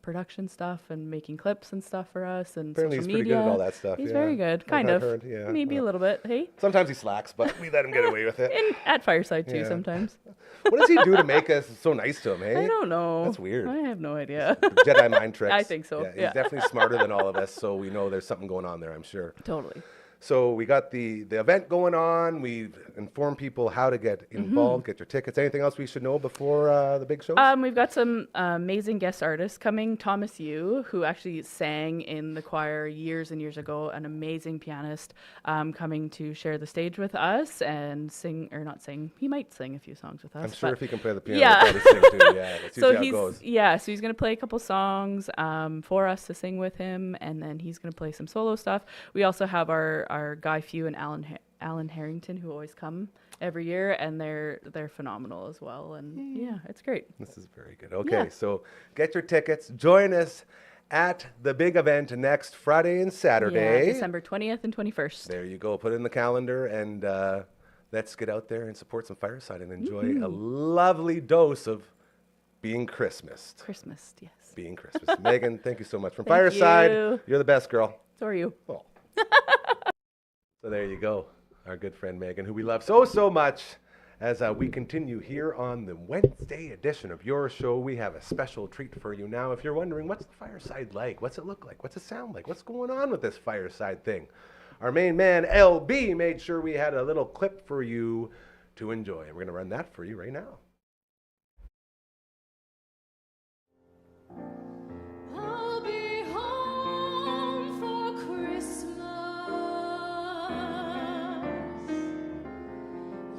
production stuff and making clips and stuff for us and Apparently social he's pretty media. good at all that stuff. He's yeah. very good, I've kind of. heard, yeah. Maybe a little bit. Hey, Sometimes he slacks, but we let him get away with it. and at Fireside too Yeah. sometimes. What does he do to make us so nice to him, hey? I don't know. That's weird. I have no idea. Jedi mind tricks. I think so, Yeah, he's yeah. definitely smarter than all of us, so we know there's something going on there, I'm sure. Totally. So we got the event going on. We've informed people how to get involved, get your tickets. Anything else we should know before the big shows? We've got some amazing guest artists coming. Thomas Yu, who actually sang in the choir years and years ago, an amazing pianist, coming to share the stage with us and sing, or not sing. He might sing a few songs with us. I'm sure but- if he can play the piano, Yeah. he'll probably sing too. Yeah, that's So usually how it he's goes. so he's gonna play a couple songs for us to sing with him, and then he's gonna play some solo stuff. We also have our are Guy Few and Alan Harrington, who always come every year, and they're phenomenal as well. And yeah, it's great. This is very good. Okay, Yeah. so get your tickets. Join us at the big event next Friday and Saturday. Yeah, December 20th and 21st. There you go. Put it in the calendar, and let's get out there and support some Fireside and enjoy a lovely dose of being Christmas. Christmas, yes. Being Christmas. Megan, thank you so much. From Thank Fireside, you. You're the best, girl. So are you. Oh. So there you go. Our good friend Megan, who we love so much. As we continue here on the Wednesday edition of your show, we have a special treat for you now. If you're wondering, what's the Fireside like? What's it look like? What's it sound like? What's going on with this Fireside thing? Our main man, LB, made sure we had a little clip for you to enjoy. And we're going to run that for you right now. I'll be home for Christmas.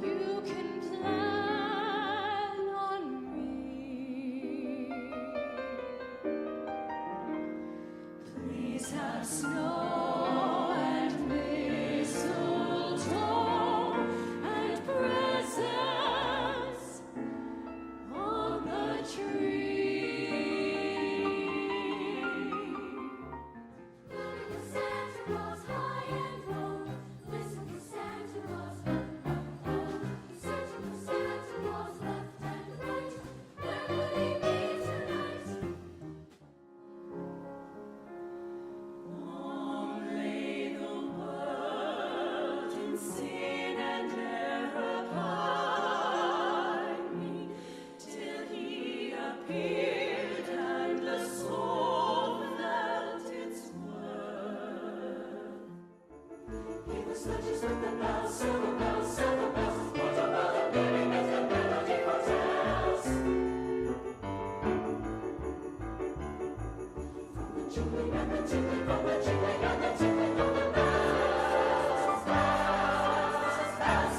You can plan on me. Please have snow and mistletoe and presents on the tree. Look at Santa Claus high and low. Listen to Santa Claus, ho, ho, ho. Searching for Santa Claus left and right. Where could he be tonight? Only the world in sin and error bind me, till he appeared and the soul felt its worth. He was such as with the bells, silver bells, silver bells. What about the ringing as the melody foretells? From the jingling and the jingling, from the jingling and the jingling of the bells, bells, bells.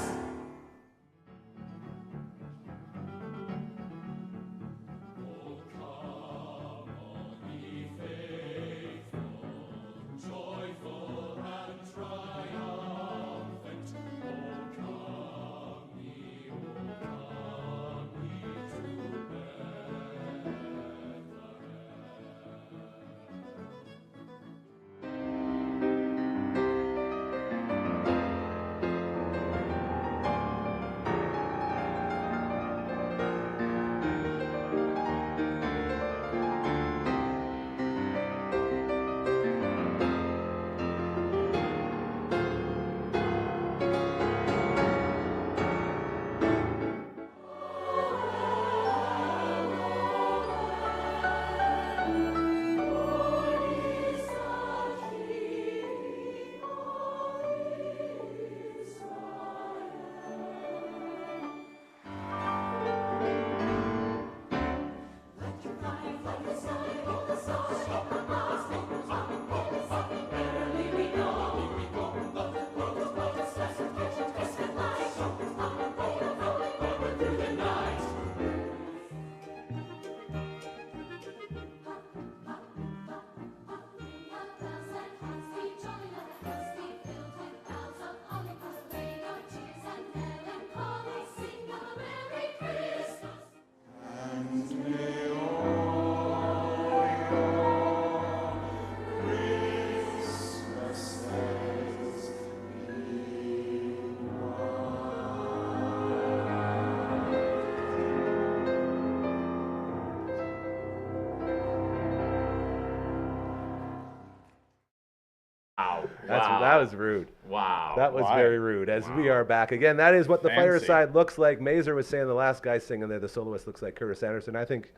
That was rude. Wow. That was Why? very rude. As we are back again, that is what the Fancy. Fireside looks like. Mazer was saying the last guy singing there, the soloist looks like Curtis Anderson. I think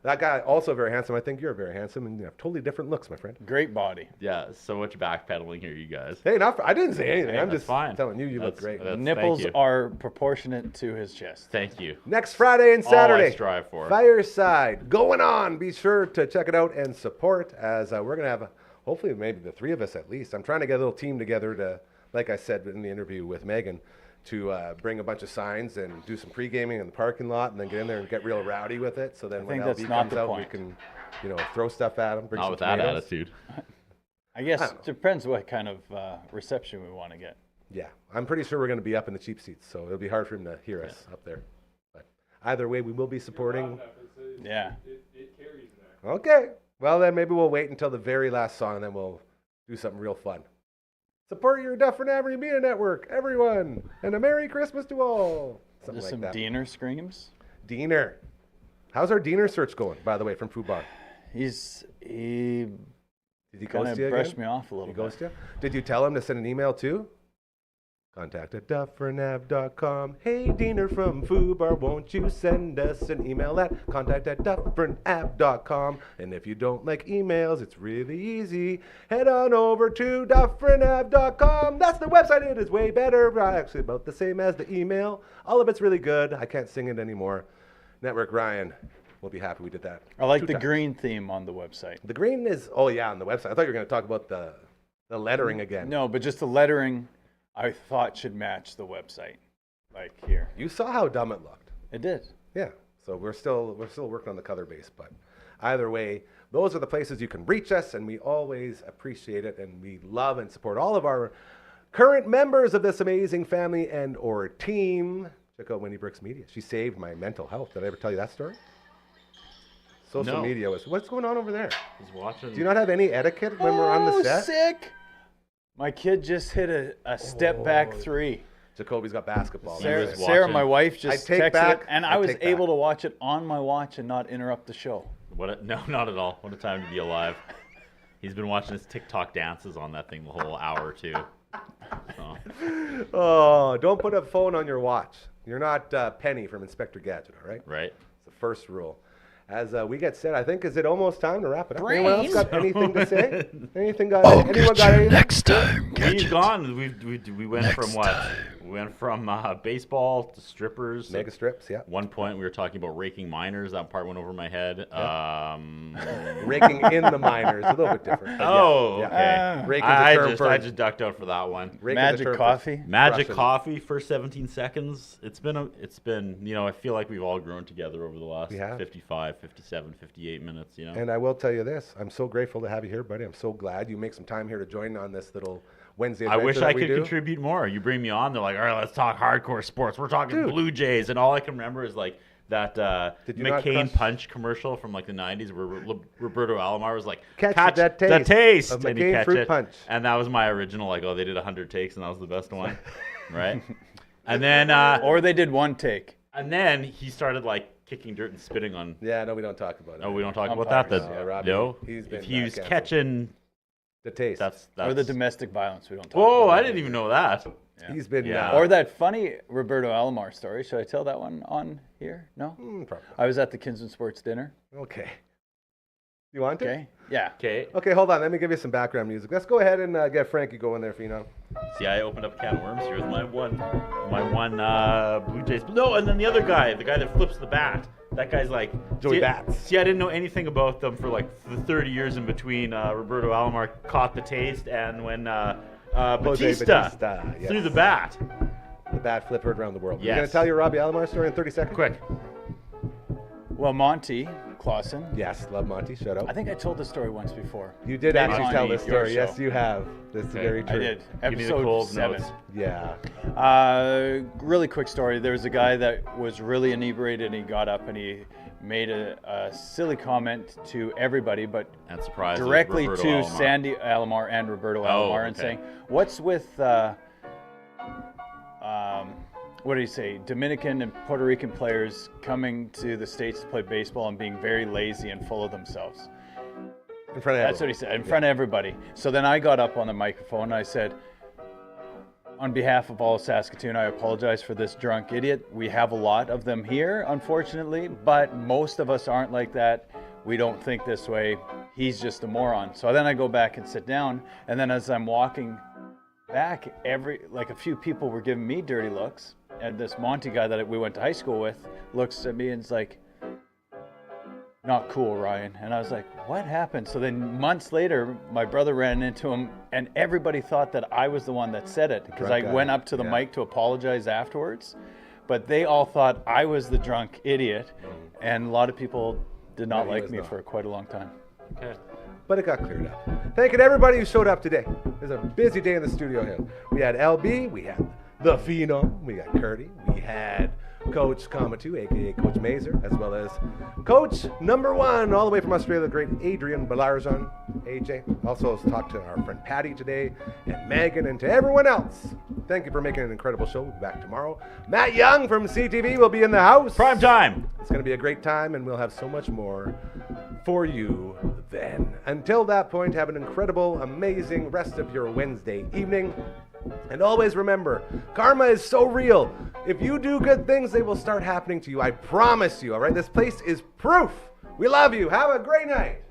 that guy also very handsome. I think you're very handsome, and you have totally different looks, my friend. Great body. Yeah, so much backpedaling here, you guys. Hey, I didn't say anything. Hey, I'm that's just fine. telling you, you look That's- great. that's- Nipples thank you. are proportionate to his chest. Thank you. Next Friday and All I Saturday, strive for. Fireside going on. Be sure to check it out and support, as we're going to have, hopefully, maybe the three of us at least. I'm trying to get a little team together to, like I said in the interview with Megan, to bring a bunch of signs and do some pre-gaming in the parking lot, and then get in there and get real rowdy with it. So then when think that's LB not comes the out, point. we can, throw stuff at him. Bring Not some with that tomatoes. attitude. I guess I don't know. depends what kind of reception we want to get. Yeah, I'm pretty sure we're going to be up in the cheap seats, so it'll be hard for him to hear us up there. But either way, we will be supporting. Yeah. It carries there. Okay, well then maybe we'll wait until the very last song, and then we'll do something real fun. Support your Dufferin Ave Media Network, everyone, and a Merry Christmas to all. Something Just like some that. Diener screams. Diener. How's our Diener search going, by the way, from Fubar? He Did he kind ghost of you brushed again? me off a little He bit. ghost you? Did you tell him to send an email too? Contact at dufferinav.com. Hey, Diener from Fubar, won't you send us an email at contact at dufferinav.com? And if you don't like emails, it's really easy. Head on over to dufferinav.com. That's the website. It is way better. Actually, about the same as the email. All of it's really good. I can't sing it anymore. Network Ryan will be happy we did that. I like 2 the times. green theme on the website. The green is, oh yeah, on the website. I thought you were going to talk about the lettering again. No, but just the lettering I thought should match the website. Like here. You saw how dumb it looked. It did. Yeah. So we're still working on the color base, but either way, those are the places you can reach us, and we always appreciate it, and we love and support all of our current members of this amazing family and or team. Check out Wendy Brooks Media. She saved my mental health. Did I ever tell you that story? Social No. media was. What's going on over there? He's watching. Do you not have any etiquette when we're on the set? Sick. My kid just hit a step back 3. Jacoby's got basketball. Sarah, was Sarah, watching. my wife, just take texted back- it, and I I was take able back. to watch it on my watch and not interrupt the show. No, not at all. What a time to be alive. He's been watching his TikTok dances on that thing the whole hour too. So, Oh, don't put a phone on your watch. You're not Penny from Inspector Gadget, all right? right. It's the first rule. As we get set, I think, is it almost time to wrap it up? Anyone else got anything to say? Anything got? Anyone got anything? time. He's gone. We went from what? We went from baseball to strippers. Mega strips, yeah. At one point, we were talking about raking miners. That part went over my head. Raking in the miners, a little bit different. but Oh, yeah. okay. Rake is a I term just for I just ducked out for that one. rake is a term Magic for coffee. Magic Russian. coffee for 17 seconds. It's been I feel like we've all grown together over the last We have. 55, 57, 58 minutes, And I will tell you this: I'm so grateful to have you here, buddy. I'm so glad you make some time here to join on this little Wednesday. I adventure wish that I we could do. contribute more. You bring me on, they're like, all right, let's talk hardcore sports. We're talking Dude. Blue Jays, and all I can remember is like that Did you not McCain crush- Punch commercial from like the 90s where Roberto Alomar was like, Catch that the taste taste, of and he'd McCain catch Fruit it. Punch. And that was my original, like, oh, they did 100 takes, and that was the best one, right? And then Or they did one take. he started like kicking dirt and spitting on. Yeah, no, we don't talk about it. Oh, we don't talk I'm about that. sorry. Then Yeah, Robbie, no, he's been, if he was canceled. catching, The taste. that's Or the domestic violence. We don't talk Whoa, about I that. didn't even know that. He's been. Yeah. Or that funny Roberto Alomar story. Should I tell that one on here? No? Probably. I was at the Kinsman Sports dinner. Okay. You want to? Okay. Yeah. Okay. Okay, hold on. Let me give you some background music. Let's go ahead and get Frankie going there, Phenom. See, I opened up a can of worms. Here's my one Blue Jays. No, and then the other guy, the guy that flips the bat. That guy's like Joey see, Bats. See, I didn't know anything about them for like the 30 years in between Roberto Alomar caught the taste and when Batista yes. threw the bat. The bat flip heard around the world. You're Yes. going to tell your Robbie Alomar story in 30 seconds? Quick. Well, Monty Clausen. Yes, love Monty. Shut up. I think I told this story once before. You did Maybe actually on tell this your story. Yes, show. you have. This is very true. I did. Give me the Episode cold 7. notes. Yeah. Really quick story. There was a guy that was really inebriated and he got up and he made a silly comment to everybody, but And surprise. it was directly Roberto to Alomar. Sandy Alomar and Roberto Oh, Alomar and okay. saying, what's with, what did he say? Dominican and Puerto Rican players coming to the States to play baseball and being very lazy and full of themselves. In front of That's what he said, in front of everybody. So then I got up on the microphone and I said, on behalf of all of Saskatoon, I apologize for this drunk idiot. We have a lot of them here, unfortunately, but most of us aren't like that. We don't think this way. He's just a moron. So then I go back and sit down, and then as I'm walking back, a few people were giving me dirty looks, and this Monty guy that we went to high school with looks at me and is like, not cool, Ryan. And I was like, what happened? So then months later, my brother ran into him and everybody thought that I was the one that said it because I Drunk guy. went up to the Yeah. mic to apologize afterwards. But they all thought I was the drunk idiot. And a lot of people did not No, he like was me not. for quite a long time. Okay. but it got cleared up. Thank you to everybody who showed up today. It was a busy day in the studio here. We had LB, we had the Phenom, we got Curdy, we had Coach Comatu, aka Coach Mazer, as well as Coach number 1, all the way from Australia, the great Adrian Balarzon, AJ. Also talked to our friend Patty today, and Megan, and to everyone else. Thank you for making an incredible show. We'll be back tomorrow. Matt Young from CTV will be in the house. Prime time. It's going to be a great time, and we'll have so much more for you then. Until that point, have an incredible, amazing rest of your Wednesday evening. And always remember, karma is so real. If you do good things, they will start happening to you. I promise you, all right? This place is proof. We love you. Have a great night.